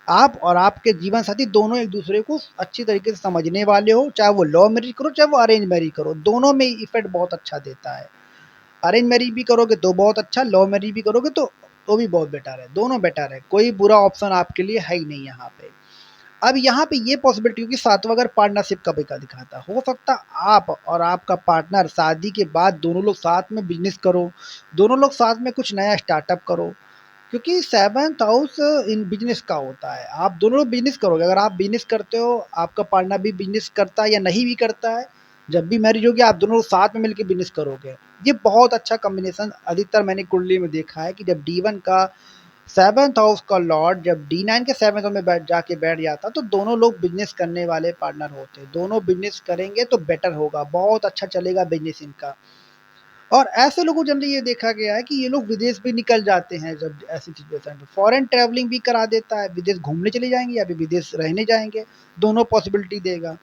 A: आप और आपके जीवन साथी दोनों एक-दूसरे को अच्छी तरीके से समझने वाले हो, चाहे वो लव मैरिज करो, चाहे वो अरेंज मैरिज करो, दोनों में इफ़ेक्ट बहुत अच्छा देता है। अरेंज मैरिज भी करोगे तो बहुत अच्छा, लव मैरिज भी करोगे तो भी बहुत बेटर है, दोनों बेटर है, कोई बुरा ऑप्शन आपके लिए है ही नहीं यहाँ पे। अब यहाँ पे ये पॉसिबिलिटी होगी, सातवां घर पार्टनरशिप का भी का दिखाता है। हो सकता है आप और आपका पार्टनर शादी के बाद दोनों लोग साथ में बिज़नेस करो, दोनों लोग साथ में कुछ नया स्टार्टअप करो, क्योंकि 7th हाउस इन बिज़नेस का होता है। आप दोनों लोग बिज़नेस करोगे, अगर आप बिज़नेस करते हो, आपका पार्टनर भी बिज़नेस करता है या नहीं भी करता है, जब भी मैरिज होगी आप दोनों लोग साथ में मिलके बिज़नेस करोगे। ये बहुत अच्छा कॉम्बिनेशन अधिकतर मैंने कुंडली में देखा है कि जब डी1 का 7th हाउस का लॉर्ड जब डी9 के 7th हाउस में बैठ जाता तो दोनों लोग बिज़नेस करने वाले पार्टनर होते हैं। दोनों बिज़नेस करेंगे तो बेटर होगा, बहुत अच्छा चलेगा बिज़नेस इनका। और ऐसे लोगों को जनरली ये देखा गया है कि ये लोग विदेश भी निकल जाते हैं जब ऐसी सिचुएशन में। फॉरेन ट्रैवलिंग भी करा देता है, विदेश घूमने चले जाएँगे या फिर विदेश रहने जाएँगे, दोनों पॉसिबिलिटी देगा।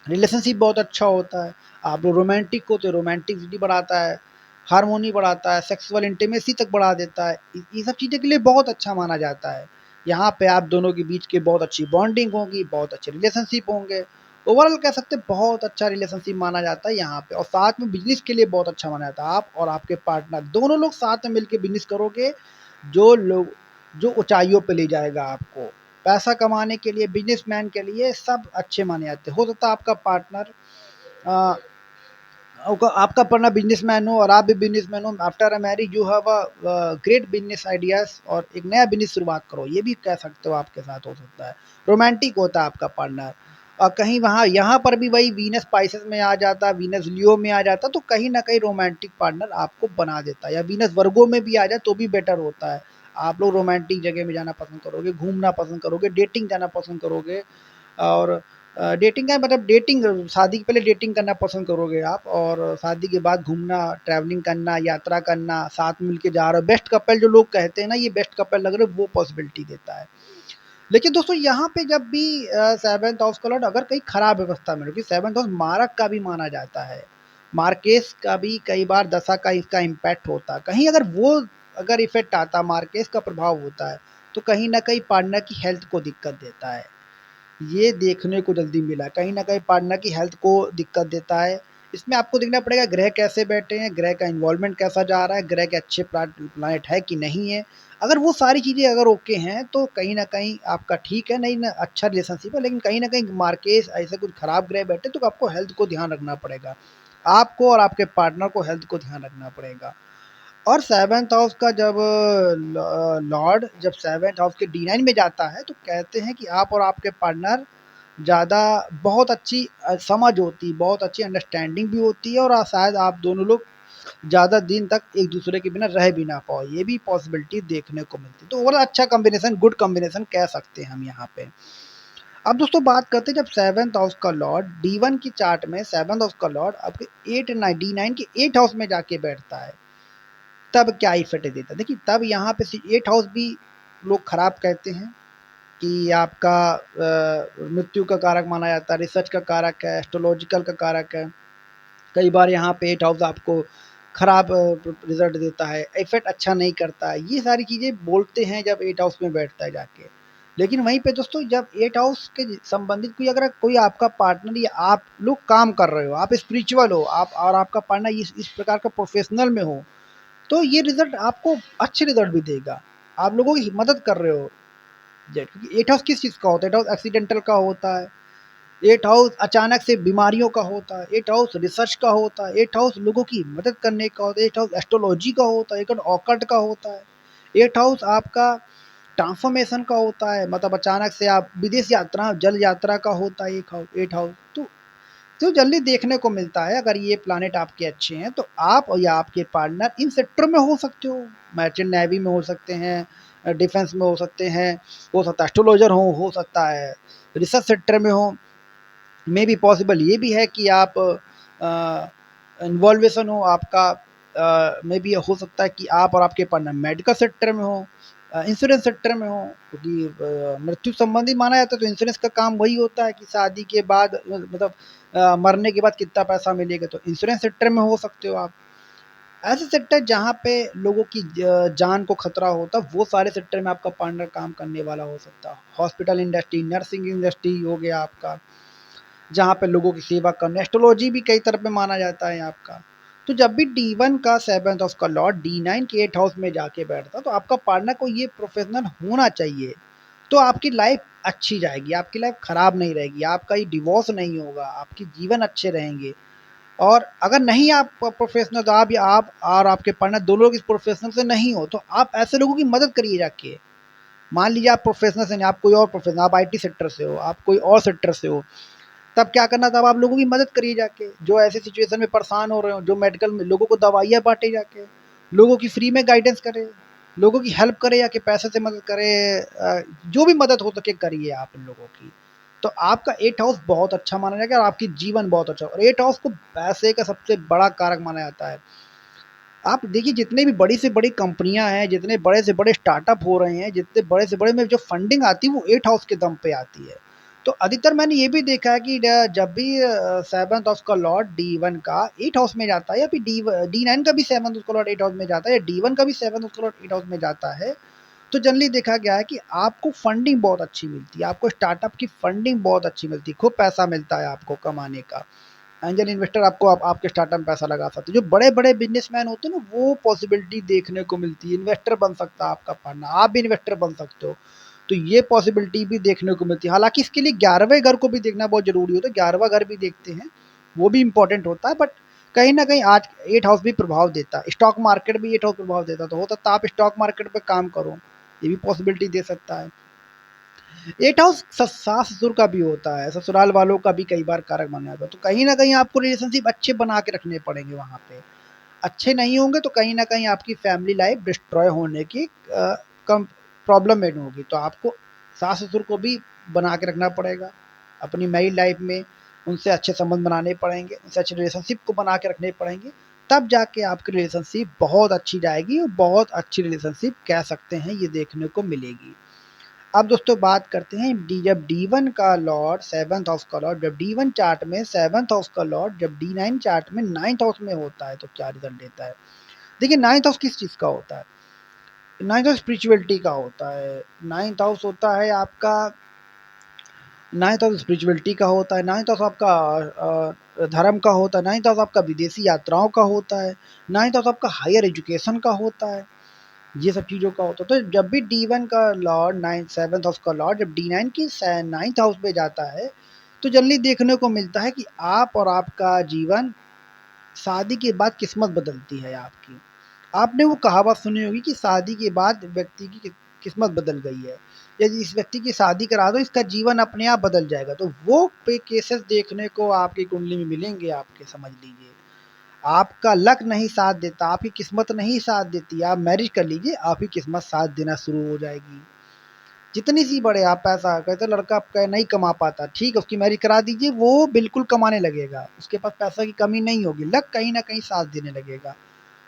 A: रिलेशनशिप बहुत अच्छा होता है। आप लोग रोमांटिक हो तो रोमांटिसिटी बढ़ाता है, हार्मोनी बढ़ाता है, सेक्सुअल इंटीमेसी तक बढ़ा देता है। ये सब चीज़ों के लिए बहुत अच्छा माना जाता है। यहाँ पे आप दोनों के बीच की बहुत अच्छी बॉन्डिंग होगी, बहुत अच्छे रिलेशनशिप होंगे। ओवरऑल कह सकते हैं बहुत अच्छा रिलेशनशिप माना जाता है यहाँ पे, और साथ में बिज़नेस के लिए बहुत अच्छा माना जाता है। आप और आपके पार्टनर दोनों लोग साथ में मिलके बिज़नेस करोगे, जो लोग जो ऊँचाइयों पे ले जाएगा आपको। पैसा कमाने के लिए, बिज़नेसमैन के लिए सब अच्छे माने जाते हैं। हो सकता है आपका पार्टनर अ, आपका पार्टनर बिज़नेसमैन हो और आप भी बिज़नेसमैन हो। After a marriage you have great business ideas और एक नया बिज़नेस शुरुआत करो, ये भी कह सकते हो आपके साथ हो सकता है। रोमांटिक होता है आपका पार्टनर और कहीं वहाँ यहाँ पर भी वही वीनस स्पाइसेस में आ जाता, वीनस लियो में आ जाता, तो कहीं न कहीं रोमांटिक पार्टनर आपको बना देता है, या वीनस वर्गो में भी आ जाए तो भी बेटर होता है। आप लोग रोमांटिक जगह में जाना पसंद करोगे, घूमना पसंद करोगे, डेटिंग जाना पसंद करोगे, और डेटिंग का मतलब डेटिंग, शादी के पहले डेटिंग करना पसंद करोगे आप, और शादी के बाद घूमना, ट्रैवलिंग करना, यात्रा करना, साथ मिल के जा रहे हो। बेस्ट कपल जो लोग कहते हैं ना, ये बेस्ट कपल लग रहे हो, वो पॉसिबिलिटी देता है। लेकिन दोस्तों यहाँ पे जब भी 7th हाउस का लॉर्ड अगर कहीं खराब अवस्था में, क्योंकि 7th हाउस मारक का भी माना जाता है, मार्केस का भी कई बार दशा का इसका इम्पैक्ट होता है। कहीं अगर वो अगर इफेक्ट आता, मार्केस का प्रभाव होता है, तो कहीं ना कहीं पार्टनर की हेल्थ को दिक्कत देता है। ये देखने को जल्दी मिला, कहीं न कहीं पार्टनर की हेल्थ को दिक्कत देता है। इसमें आपको देखना पड़ेगा ग्रह कैसे बैठे हैं, ग्रह का इन्वॉल्वमेंट कैसा जा रहा है, ग्रह के अच्छे प्लैनेट है कि नहीं है। अगर वो सारी चीज़ें अगर ओके हैं, तो कहीं न कहीं आपका ठीक है, नहीं ना अच्छा रिलेशनशिप है, लेकिन कहीं न कहीं मार्केस ऐसे कुछ खराब ग्रह बैठे तो आपको हेल्थ को ध्यान रखना पड़ेगा। आपको और आपके पार्टनर को हेल्थ को ध्यान रखना पड़ेगा। और 7th हाउस का जब लॉर्ड जब 7th हाउस के D9 में जाता है, तो कहते हैं कि आप और आपके पार्टनर ज़्यादा बहुत अच्छी समझ होती, बहुत अच्छी अंडरस्टैंडिंग भी होती है, और शायद आप दोनों लोग ज़्यादा दिन तक एक दूसरे के बिना रह भी ना पाओ, ये भी पॉसिबिलिटी देखने को मिलती है। तो ओवरऑल अच्छा कॉम्बिनेशन, गुड कॉम्बिनेशन कह सकते हैं हम यहाँ पे। अब दोस्तों बात करते हैं जब 7th हाउस का लॉर्ड D1 की चार्ट में 7th हाउस का लॉर्ड आपके 8 के 8 हाउस में जाके बैठता है, तब क्या इफ़ेक्ट देता है? देखिए तब यहाँ पे 8 हाउस भी लोग खराब कहते हैं कि आपका मृत्यु का कारक माना जाता है, रिसर्च का कारक है, एस्ट्रोलॉजिकल का कारक है। कई बार यहाँ पे 8 हाउस आपको खराब रिज़ल्ट देता है, इफ़ेक्ट अच्छा नहीं करता है। ये सारी चीज़ें बोलते हैं जब 8 हाउस में बैठता है जाके। लेकिन वहीं पे दोस्तों जब 8 हाउस के संबंधित कोई अगर कोई आपका पार्टनर या आप लोग काम कर रहे हो, आप स्पिरिचुअल हो, आप और आपका पार्टनर इस प्रकार का प्रोफ़ेशनल में हो, तो ये रिज़ल्ट आपको अच्छे रिज़ल्ट भी देगा। आप लोगों की मदद कर रहे हो। क्योंकि 8 हाउस किस चीज़ का होता है? 8 हाउस एक्सीडेंटल का होता है, 8 हाउस अचानक से बीमारियों का होता है, 8 हाउस रिसर्च का होता है, 8 हाउस लोगों की मदद करने का होता है, 8 हाउस एस्ट्रोलॉजी का होता है, 8 हाउस ऑकल्ट का होता है, 8 हाउस आपका ट्रांसफॉर्मेशन का होता है, मतलब अचानक से आप विदेश यात्रा, जल यात्रा का होता है 8 हाउस। तो जल्दी देखने को मिलता है अगर ये प्लैनेट आपके अच्छे हैं, तो आप और या आपके पार्टनर इन सेक्टर में हो सकते हो। मर्चेंट नेवी में हो सकते हैं, डिफेंस में हो सकता है एस्ट्रोलॉजर हो सकता है रिसर्च सेक्टर में हो। मे बी पॉसिबल ये भी है कि आप इन्वॉल्वेशन हो आपका, मे बी हो सकता है कि आप और आपके पार्टनर मेडिकल सेक्टर में हो, इंश्योरेंस सेक्टर में हो, क्योंकि मृत्यु संबंधी माना जाता है तो इंश्योरेंस का काम वही होता है कि शादी के बाद मतलब मरने के बाद कितना पैसा मिलेगा, तो इंश्योरेंस सेक्टर में हो सकते हो आप। ऐसे सेक्टर जहाँ पे लोगों की जान को खतरा होता है, वो सारे सेक्टर में आपका पार्टनर काम करने वाला हो सकता है। हॉस्पिटल इंडस्ट्री, नर्सिंग इंडस्ट्री हो गया आपका, जहाँ पे लोगों की सेवा करना, एस्ट्रोलॉजी भी कई तरह पे माना जाता है आपका। तो जब भी D1 का 7th हाउस का लॉर्ड D9 के 8 हाउस में जाके बैठता, तो आपका पार्टनर को ये प्रोफेशनल होना चाहिए। तो आपकी लाइफ अच्छी जाएगी, आपकी लाइफ खराब नहीं रहेगी, आपका ये डिवोर्स नहीं होगा, आपके जीवन अच्छे रहेंगे। और अगर नहीं आप प्रोफेशनल, तो आप या आप और आपके पार्टनर दोनों लोग इस प्रोफेशनल से नहीं हो, तो आप ऐसे लोगों की मदद करिए जाके। मान लीजिए आप प्रोफेशनल से नहीं, आप कोई और प्रोफेशनल, आप IT सेक्टर से हो, आप कोई और सेक्टर से हो, तब क्या करना, तब आप लोगों की मदद करिए जाके, जो ऐसे सिचुएशन में परेशान हो रहे हो, जो मेडिकल में लोगों को दवाइयाँ बाँटे जाके, लोगों की फ्री में गाइडेंस करें, लोगों की हेल्प करें, या कि पैसे से मदद करें, जो भी मदद हो सके करिए आप इन लोगों की। तो आपका 8 हाउस बहुत अच्छा माना जाएगा और आपकी जीवन बहुत अच्छा, और 8 हाउस को पैसे का सबसे बड़ा कारक माना जाता है। आप देखिए जितने भी बड़ी से बड़ी कंपनियां हैं, जितने बड़े से बड़े स्टार्टअप हो रहे हैं, जितने बड़े से बड़े में जो फंडिंग आती है वो 8 हाउस के दम पे आती है। तो अधिकतर मैंने ये भी देखा है कि जब भी सेवंथ हाउस का लॉर्ड डी वन का 8 हाउस में जाता है, या फिर डी नाइन का भी सेवंथ हाउस का लॉर्ड 8 हाउस में जाता है, या डी वन का भी सेवंथ हाउस का लॉर्ड 8 हाउस में जाता है, तो जनरली देखा गया है कि आपको फंडिंग बहुत अच्छी मिलती है, आपको स्टार्टअप की फंडिंग बहुत अच्छी मिलती है, खूब पैसा मिलता है आपको कमाने का। एंजल इन्वेस्टर आपको आपके स्टार्टअप में पैसा लगा सकते हैं। जो बड़े-बड़े बिज़नेसमैन होते हैं ना, वो पॉसिबिलिटी देखने को मिलती है। इन्वेस्टर बन सकता है आपका पार्टनर, आप भी इन्वेस्टर बन सकते हो। तो ये पॉसिबिलिटी भी देखने को मिलती है। हालाँकि इसके लिए 11वें घर को भी देखना बहुत ज़रूरी होता है। 11वां घर भी देखते हैं, वो भी इम्पोर्टेंट होता है, बट कहीं न कहीं आज 8 हाउस भी प्रभाव देता है। स्टॉक मार्केट भी 8 हाउस प्रभाव देता है, तो हो सकता है आप स्टॉक मार्केट पे काम करो, ये भी पॉसिबिलिटी दे सकता है। 8 हाउस सास-ससुर का भी होता है, ससुराल वालों का भी कई बार कारक माना जाता है। तो कहीं न कहीं आपको रिलेशनशिप अच्छे बना के रखने पड़ेंगे वहाँ पे। अच्छे नहीं होंगे तो कहीं न कहीं आपकी फैमिली लाइफ़ डिस्ट्रॉय होने की कम प्रॉब्लम में होगी। तो आपको सास-ससुर को भी बना के रखना पड़ेगा। अपनी मैरिड लाइफ़ में उनसे अच्छे संबंध बनाने पड़ेंगे, उनसे अच्छे रिलेशनशिप को बना के रखने पड़ेंगे। तब जाके आपकी रिलेशनशिप बहुत अच्छी जाएगी और बहुत अच्छी रिलेशनशिप कह सकते हैं ये देखने को मिलेगी। अब दोस्तों बात करते हैं जब डी वन का लॉर्ड सेवंथ हाउस का लॉर्ड, जब डी वन चार्ट में सेवंथ हाउस का लॉर्ड जब डी9 चार्ट में नाइन्थ हाउस में होता है तो क्या रिजल्ट देता है। देखिए नाइन्थ हाउस किस चीज़ का होता है, नाइन्थ हाउस स्पिरिचुअलिटी का होता है। नाइन्थ हाउस होता है आपका, नाइन्थ हाउस स्पिरिचुअलिटी का होता है, नाइन्थ हाउस आपका धर्म का होता है, नाइन्थ हाउस आपका विदेशी यात्राओं का होता है, नाइन्थ हाउस आपका हायर एजुकेशन का होता है, ये सब चीज़ों का होता है। तो जब भी डी वन का लॉर्ड नाइन्थ सेवन्थ हाउस का लॉर्ड जब डी9 की नाइन्थ हाउस में जाता है, तो जल्दी देखने को मिलता है कि आप और आपका जीवन, शादी के बाद किस्मत बदलती है आपकी। आपने वो कहावत सुनी होगी कि शादी के बाद व्यक्ति की किस्मत बदल गई है, या इस व्यक्ति की शादी करा दो इसका जीवन अपने आप बदल जाएगा। तो वो पे केसेस देखने को आपकी कुंडली में मिलेंगे आपके, समझ लीजिए। आपका लक नहीं साथ देता, आपकी किस्मत नहीं साथ देती, आप मैरिज कर लीजिए, आपकी किस्मत साथ देना शुरू हो जाएगी। जितनी सी बड़े आप पैसा कहते लड़का आपका नहीं कमा पाता, ठीक है उसकी मैरिज करा दीजिए, वो बिल्कुल कमाने लगेगा, उसके पास पैसा की कमी नहीं होगी, लक कहीं न कहीं साथ देने लगेगा।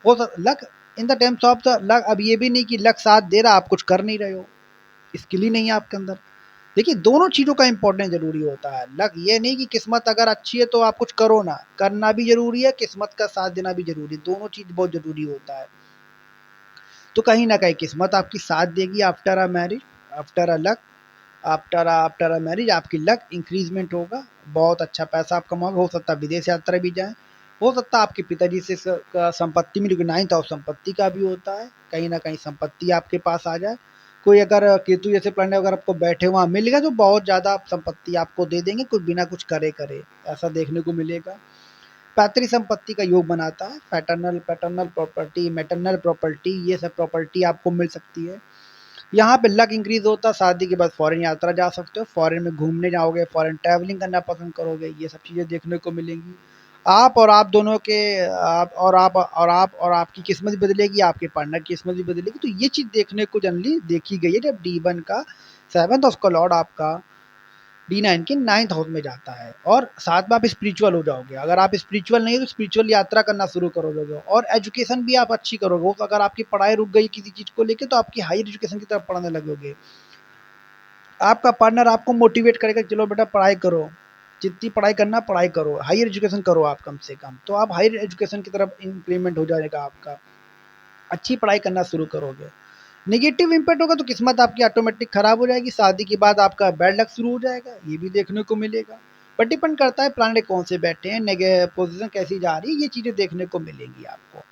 A: हो सक luck in the terms of the luck, अब ये भी नहीं कि लक साथ दे रहा, आप कुछ कर नहीं रहे हो, स्किल ही नहीं है आपके अंदर। देखिए दोनों चीज़ों का इम्पोर्टेंस ज़रूरी होता है। लक ये नहीं कि किस्मत अगर अच्छी है तो आप कुछ करो ना, करना भी ज़रूरी है, किस्मत का साथ देना भी ज़रूरी है, दोनों चीज़ बहुत ज़रूरी होता है। तो कहीं न कहीं किस्मत आपकी साथ देगी after a marriage, after a luck, after a marriage आपकी लक इंक्रीज़मेंट होगा, बहुत अच्छा पैसा आप कमाओगे, हो सकता है विदेश यात्रा भी जाएँ, हो सकता है आपके पिताजी से संपत्ति मिले, क्योंकि नाइन्थ हाउस संपत्ति का भी होता है, कहीं न कहीं संपत्ति आपके पास आ जाए। कोई अगर केतु जैसे प्लैनेट अगर आपको बैठे वहाँ मिल गया तो बहुत ज़्यादा संपत्ति आपको दे देंगे, कुछ बिना कुछ करे, ऐसा देखने को मिलेगा। पैतृक संपत्ति का योग बनाता है, paternal paternal property, maternal property, ये सब प्रॉपर्टी आपको मिल सकती है। यहाँ पे लक इंक्रीज़ होता है, शादी के बाद फ़ॉरेन यात्रा जा सकते हो, फ़ॉरेन में घूमने जाओगे, फ़ॉरेन ट्रैवलिंग करना पसंद करोगे, ये सब चीज़ें देखने को मिलेंगी। आप और आप दोनों के आप और आपकी किस्मत भी बदलेगी, आपके पार्टनर की किस्मत भी बदलेगी, तो ये चीज़ देखने को जनरली देखी गई है जब डी1 का 7th हाउस का लॉर्ड आपका डी9 के 9th हाउस में जाता है, और साथ में आप स्पिरिचुअल हो जाओगे। अगर आप स्पिरिचुअल नहीं हो तो स्पिरिचुअल यात्रा करना शुरू करोगे, और एजुकेशन भी आप अच्छी करोगे। हो तो अगर आपकी पढ़ाई रुक गई किसी चीज़ को लेके तो आपकी हायर एजुकेशन की तरफ पढ़ने लगोगे। आपका पार्टनर आपको मोटिवेट करेगा, चलो बेटा पढ़ाई करो, जितनी पढ़ाई करना पढ़ाई करो, हायर एजुकेशन करो आप कम से कम, तो आप हायर एजुकेशन की तरफ इंक्रीमेंट हो जाएगा आपका, अच्छी पढ़ाई करना शुरू करोगे। नेगेटिव इम्पैक्ट होगा तो किस्मत आपकी ऑटोमेटिक खराब हो जाएगी, शादी के बाद आपका बैड लक शुरू हो जाएगा, ये भी देखने को मिलेगा। पर डिपेंड करता है प्लैनेट कौन से बैठे हैं, नेगे पोजीशन कैसी जा रही है, ये चीज़ें देखने को मिलेंगी आपको।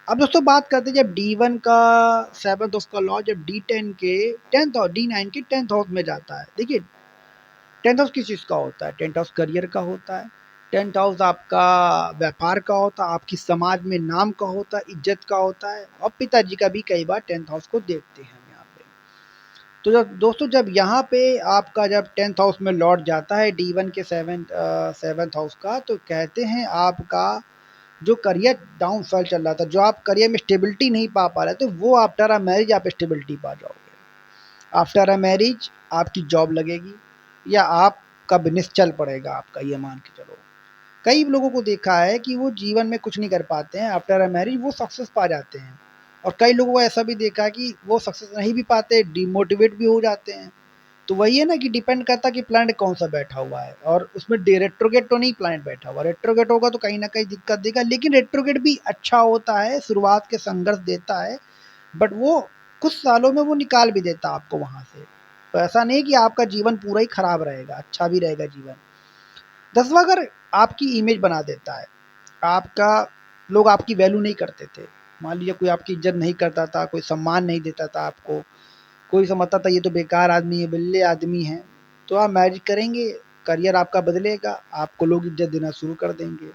A: अब दोस्तों बात करते हैं जब डी1 का 7th हाउस का लॉ जब डी10 के 10th और डी9 के 10th हाउस में जाता है। देखिए 10th हाउस किस चीज़ का होता है, 10th हाउस करियर का होता है, 10th हाउस आपका व्यापार का होता है, आपकी समाज में नाम का होता है, इज्जत का होता है, और पिताजी का भी कई बार 10th हाउस को देखते हैं हम यहाँ पे। तो जब दोस्तों जब यहाँ पे आपका जब 10th हाउस में लॉर्ड जाता है D1 के 7th हाउस का, तो कहते हैं आपका जो करियर डाउनफॉल चल रहा था, जो आप करियर में स्टेबिलिटी नहीं पा पा रहे थे, वो आफ्टर अ मैरिज आप स्टेबिलिटी पा जाओगे। आफ्टर अ मैरिज आपकी जॉब लगेगी या आपका बिजनेस चल पड़ेगा आपका, ये मान के चलो। कई लोगों को देखा है कि वो जीवन में कुछ नहीं कर पाते हैं, आफ्टर अ मैरिज वो सक्सेस पा जाते हैं। और कई लोगों को ऐसा भी देखा है कि वो सक्सेस नहीं भी पाते, डिमोटिवेट भी हो जाते हैं। तो वही है ना कि डिपेंड करता है कि प्लैनेट कौन सा बैठा हुआ है, और उसमें रेट्रोगेट तो नहीं प्लैनेट बैठा हुआ। रेट्रोगेट होगा तो कहीं ना कहीं दिक्कत देगा, लेकिन रेट्रोगेट भी अच्छा होता है, शुरुआत के संघर्ष देता है, बट वो कुछ सालों में वो निकाल भी देता है आपको वहां से। तो ऐसा नहीं कि आपका जीवन पूरा ही खराब रहेगा, अच्छा भी रहेगा जीवन। 10वां घर आपकी इमेज बना देता है। आपका लोग आपकी वैल्यू नहीं करते थे। मान लीजिए कोई आपकी इज्जत नहीं करता था, कोई सम्मान नहीं देता था आपको, कोई समझता था ये तो बेकार आदमी है, बिल्ले आदमी है। तो आप मैरिज करेंगे, करियर आपका बदलेगा, आपको लोग इज्जत देना शुरू कर देंगे।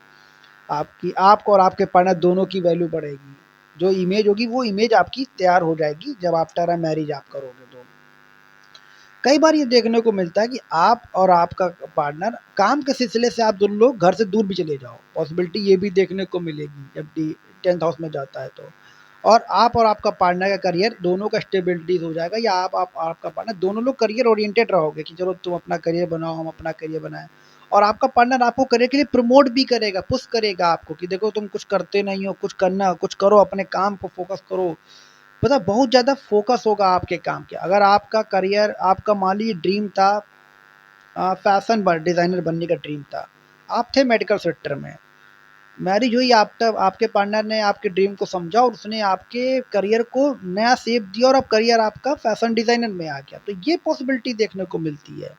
A: आपकी आपको और आपके पार्टनर दोनों की वैल्यू बढ़ेगी। जो इमेज होगी वो इमेज आपकी तैयार हो जाएगी जब आफ्टर अ मैरिज आप करोगे तो। कई बार ये देखने को मिलता है कि आप और आपका पार्टनर काम के सिलसिले से आप दोनों लोग घर से दूर भी चले जाओ, पॉसिबिलिटी ये भी देखने को मिलेगी जब 10th हाउस में जाता है तो। और आप और आपका पार्टनर का करियर दोनों का स्टेबिलिटी हो जाएगा, या आप आपका पार्टनर दोनों लोग करियर ओरिएंटेड रहोगे कि चलो तुम अपना करियर बनाओ, हम अपना करियर बनाएं। और आपका पार्टनर आपको करियर के लिए प्रमोट भी करेगा, पुश करेगा आपको कि देखो तुम कुछ करते नहीं हो, कुछ करना, कुछ करो, अपने काम को फोकस करो। पता बहुत ज़्यादा फोकस होगा आपके काम के। अगर आपका करियर, आपका मान लीजिए ड्रीम था, फैशन डिज़ाइनर बनने का ड्रीम था, आप थे मेडिकल सेक्टर में, मैरिज हुई, आप तब आपके पार्टनर ने आपके ड्रीम को समझा और उसने आपके करियर को नया शेप दिया और अब करियर आपका फैशन डिज़ाइनर में आ गया। तो ये पॉसिबिलिटी देखने को मिलती है।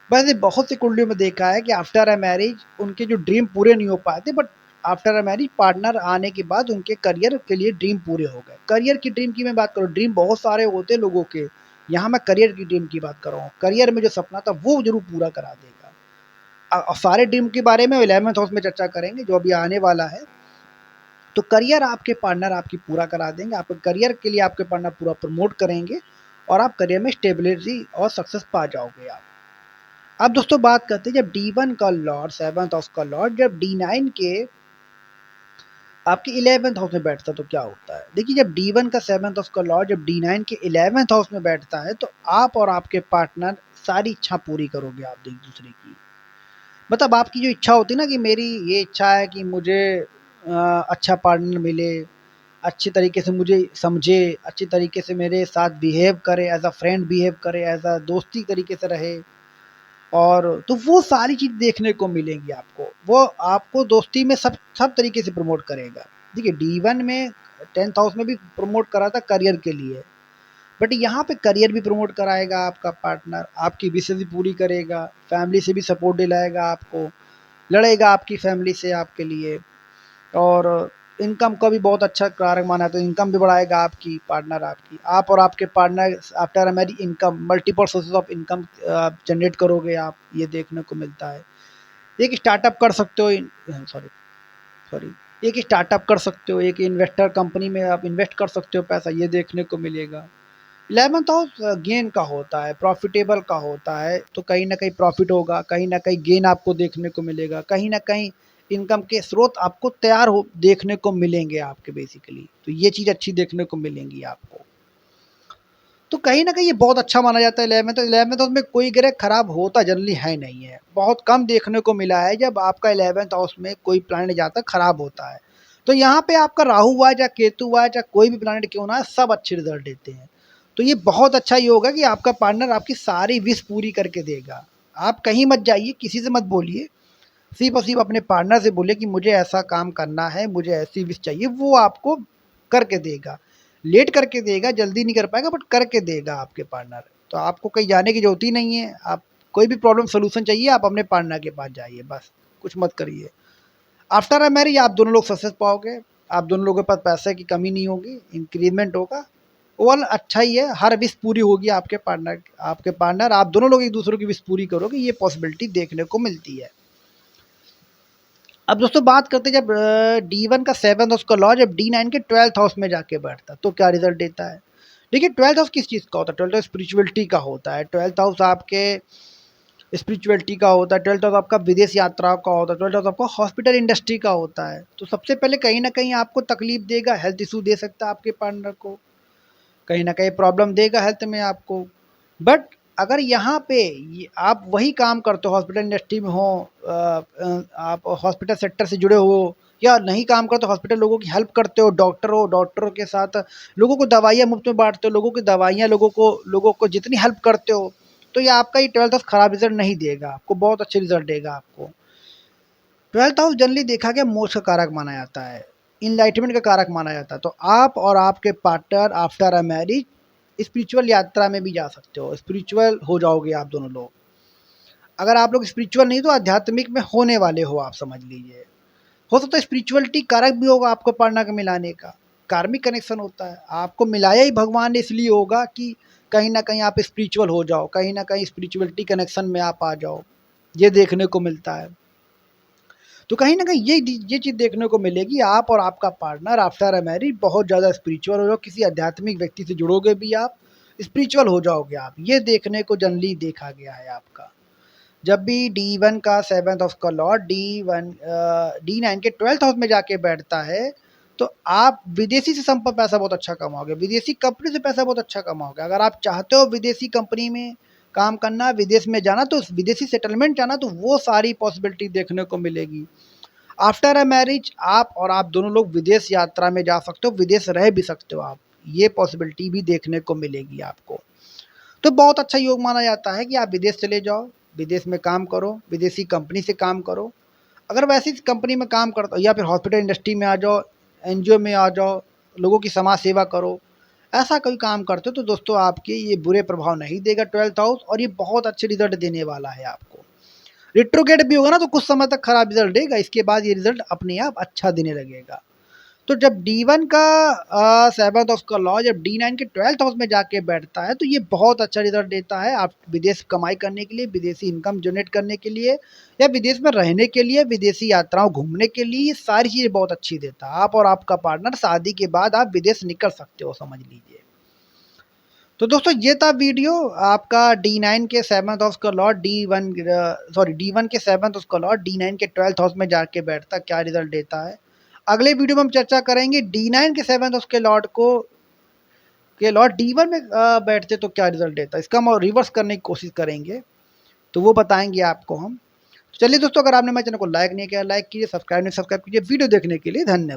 A: वैसे बहुत सी कुंडलियों में देखा है कि आफ्टर अ मैरिज उनके जो ड्रीम पूरे नहीं हो पाते, but after a marriage partner आने के बाद उनके करियर के लिए ड्रीम पूरे हो गए। करियर की ड्रीम की मैं बात करूँ, ड्रीम बहुत सारे होते हैं लोगों के, यहाँ मैं करियर की ड्रीम की बात कर रहा हूँ। करियर में जो सपना था वो जरूर पूरा करा देगा। सारे ड्रीम के बारे में 11th हाउस में चर्चा करेंगे जो अभी आने वाला है। तो करियर आपके पार्टनर आपकी पूरा करा देंगे, आपके करियर के लिए आपके पार्टनर पूरा प्रमोट करेंगे और आप करियर में स्टेबिलिटी और सक्सेस पा जाओगे आप। अब दोस्तों बात करते हैं जब D1 का लॉर्ड, 7th हाउस का लॉर्ड जब D9 के आपके 11th हाउस में बैठता है तो क्या होता है। देखिए जब D1 का 7th हाउस का लॉर्ड जब D9 के 11th हाउस में बैठता है तो आप और आपके पार्टनर सारी इच्छा पूरी करोगे आप एक दूसरे की। मतलब आपकी जो इच्छा होती है ना कि मेरी ये इच्छा है कि मुझे अच्छा पार्टनर मिले, अच्छे तरीके से मुझे समझे, अच्छी तरीके से मेरे साथ बिहेव करे, एज अ फ्रेंड बिहेव करे, एज अ दोस्ती तरीके से रहे। और तो वो सारी चीज़ देखने को मिलेंगी आपको। वो आपको दोस्ती में सब सब तरीके से प्रमोट करेगा। देखिए D1 में 10th हाउस में भी प्रमोट करा था करियर के लिए, बट यहाँ पे करियर भी प्रमोट कराएगा आपका पार्टनर, आपकी विशेष भी पूरी करेगा, फैमिली से भी सपोर्ट दिलाएगा आपको, लड़ेगा आपकी फैमिली से आपके लिए। और इनकम का भी बहुत अच्छा कारक माना है, तो इनकम भी बढ़ाएगा आपकी पार्टनर आपकी। आप और आपके partner after marriage income, multiple sources of income generate करोगे आप, ये देखने को मिलता है। एक स्टार्टअप कर सकते हो, सॉरी सॉरी एक स्टार्टअप कर सकते हो, एक इन्वेस्टर कंपनी में आप इन्वेस्ट कर सकते हो पैसा, ये देखने को मिलेगा। 11th हाउस गेन का होता है, प्रॉफिटेबल का होता है, तो कहीं ना कहीं प्रॉफिट होगा, कहीं ना कहीं गेन आपको देखने को मिलेगा, कहीं ना कहीं इनकम के स्रोत आपको तैयार हो देखने को मिलेंगे आपके बेसिकली। तो ये चीज़ अच्छी देखने को मिलेंगी आपको। तो कहीं ना कहीं ये बहुत अच्छा माना जाता है 11th। तो 11th हाउस में कोई ग्रह खराब होता जनरली है नहीं है, बहुत कम देखने को मिला है जब आपका 11th हाउस में कोई प्लानट जाता खराब होता है। तो यहाँ पे आपका राहु हुआ या केतु हुआ या कोई भी प्लानट क्यों ना है, सब अच्छे रिजल्ट देते हैं। तो ये बहुत अच्छा ये होगा कि आपका पार्टनर आपकी सारी विश पूरी करके देगा। आप कहीं मत जाइए, किसी से मत बोलिए, सिर्फ और सिर्फ अपने पार्टनर से बोलिए कि मुझे ऐसा काम करना है, मुझे ऐसी विश चाहिए, वो आपको करके देगा। लेट करके देगा, जल्दी नहीं कर पाएगा, बट करके देगा आपके पार्टनर। तो आपको कहीं जाने की जरूरत ही नहीं है। आप कोई भी प्रॉब्लम सोल्यूशन चाहिए आप अपने पार्टनर के पास जाइए, बस कुछ मत करिए। आफ्टर अ मैरिज आप दोनों लोग सक्सेस पाओगे, आप दोनों लोगों के पास पैसे की कमी नहीं होगी, इंक्रीमेंट होगा, ओवरऑल अच्छा ही है। हर विश पूरी होगी आपके पार्टनर आप दोनों लोग एक दूसरे की विश पूरी करोगे, ये पॉसिबिलिटी देखने को मिलती है। अब दोस्तों बात करते हैं जब D1 का 7th हाउस का लॉ जब D9 के 12th हाउस में जाके बैठता तो क्या रिजल्ट देता है। देखिए 12th हाउस किस चीज़ का होता है? 12th हाउस स्पिरिचुअलिटी का होता है। 12th हाउस आपके स्पिरिचुअलिटी का होता है। 12th हाउस आपका विदेश यात्रा का होता है। 12th हाउस आपका हॉस्पिटल इंडस्ट्री का होता है। तो सबसे पहले कहीं न कहीं आपको तकलीफ़ देगा, हेल्थ इश्यू दे सकता है आपके पार्टनर को, कहीं न कहीं प्रॉब्लम देगा हेल्थ में आपको। बट अगर यहाँ पे ये आप वही काम करते हो, हॉस्पिटल इंडस्ट्री में हो, आप हॉस्पिटल सेक्टर से जुड़े हो, या नहीं काम करते, हॉस्पिटल लोगों की हेल्प करते हो, डॉक्टर हो, डॉक्टरों के साथ लोगों को दवाइयाँ मुफ्त में बाँटते हो, लोगों की दवाइयाँ लोगों को जितनी हेल्प करते हो, तो ये आपका ये 12th हाउस खराब रिज़ल्ट नहीं देगा आपको, बहुत अच्छे रिज़ल्ट देगा आपको। 12th हाउस जनरली देखा गया मोक्ष का कारक माना जाता है, इनलाइटमेंट का कारक माना जाता है। तो आप और आपके partner after a marriage spiritual यात्रा में भी जा सकते हो, स्पिरिचुअल हो जाओगे आप दोनों लोग। अगर आप लोग स्पिरिचुअल नहीं तो आध्यात्मिक में होने वाले हो, आप समझ लीजिए। हो सकता है स्पिरिचुअलिटी कारक भी होगा आपको पार्टनर को मिलाने का, कार्मिक कनेक्शन होता है। आपको मिलाया ही भगवान ने इसलिए होगा कि कहीं न कहीं आप स्पिरिचुअल हो जाओ, कहीं न कहीं स्पिरिचुअलिटी कनेक्शन में आप आ जाओ, ये देखने को मिलता है। तो कहीं न कहीं ये चीज़ देखने को मिलेगी, आप और आपका पार्टनर आफ्टर अ मैरिज बहुत ज़्यादा स्पिरिचुअल हो जाओ, किसी आध्यात्मिक व्यक्ति से जुड़ोगे भी आप, स्पिरिचुअल हो जाओगे आप, ये देखने को जनरली देखा गया है आपका। जब भी D1 का 7th हाउस का लॉर्ड D9 के 12th हाउस में जाके बैठता है, तो आप विदेशी से संपर्क पैसा बहुत अच्छा कमाओगे, विदेशी कंपनी से पैसा बहुत अच्छा कमाओगे। अगर आप चाहते हो विदेशी कंपनी में काम करना, विदेश में जाना, तो विदेशी सेटलमेंट जाना, तो वो सारी पॉसिबिलिटी देखने को मिलेगी। आफ्टर अ मैरिज आप दोनों लोग विदेश यात्रा में जा सकते हो, विदेश रह भी सकते हो आप, ये पॉसिबिलिटी भी देखने को मिलेगी आपको। तो बहुत अच्छा योग माना जाता है कि आप विदेश चले जाओ, विदेश में काम करो, विदेशी कंपनी से काम करो। अगर वैसी कंपनी में काम करते हो या फिर हॉस्पिटल इंडस्ट्री में आ जाओ, एनजीओ में आ जाओ, लोगों की समाज सेवा करो, ऐसा कोई काम करते हो तो दोस्तों आपके ये बुरे प्रभाव नहीं देगा 12th हाउस, और ये बहुत अच्छे रिजल्ट देने वाला है आपको। रिट्रोग्रेड भी होगा ना तो कुछ समय तक खराब रिजल्ट देगा, इसके बाद ये रिजल्ट अपने आप अच्छा देने लगेगा। तो जब D1 का 7th हाउस का लॉ जब D9 के 12th हाउस में जाके बैठता है, तो ये बहुत अच्छा रिजल्ट देता है। आप विदेश कमाई करने के लिए, विदेशी इनकम जनरेट करने के लिए, या विदेश में रहने के लिए, विदेशी यात्राओं घूमने के लिए, ये सारी चीज़ें बहुत अच्छी देता है। आप और आपका पार्टनर शादी के बाद आप विदेश निकल सकते हो, समझ लीजिए। तो दोस्तों ये था वीडियो आपका D9 के 7th हाउस का लॉर्ड D1 के 7th हाउस का लॉर्ड D9 के 12th हाउस में जाके बैठता क्या रिजल्ट देता है। अगले वीडियो में हम चर्चा करेंगे D9 के 7th हाउस के लॉर्ड D1 में बैठते तो क्या रिजल्ट देता है, इसका हम रिवर्स करने की कोशिश करेंगे, तो वो बताएंगे आपको हम। चलिए दोस्तों, अगर आपने मेरे चैनल को लाइक नहीं किया, लाइक कीजिए, सब्सक्राइब नहीं सब्सक्राइब कीजिए। वीडियो देखने के लिए धन्यवाद।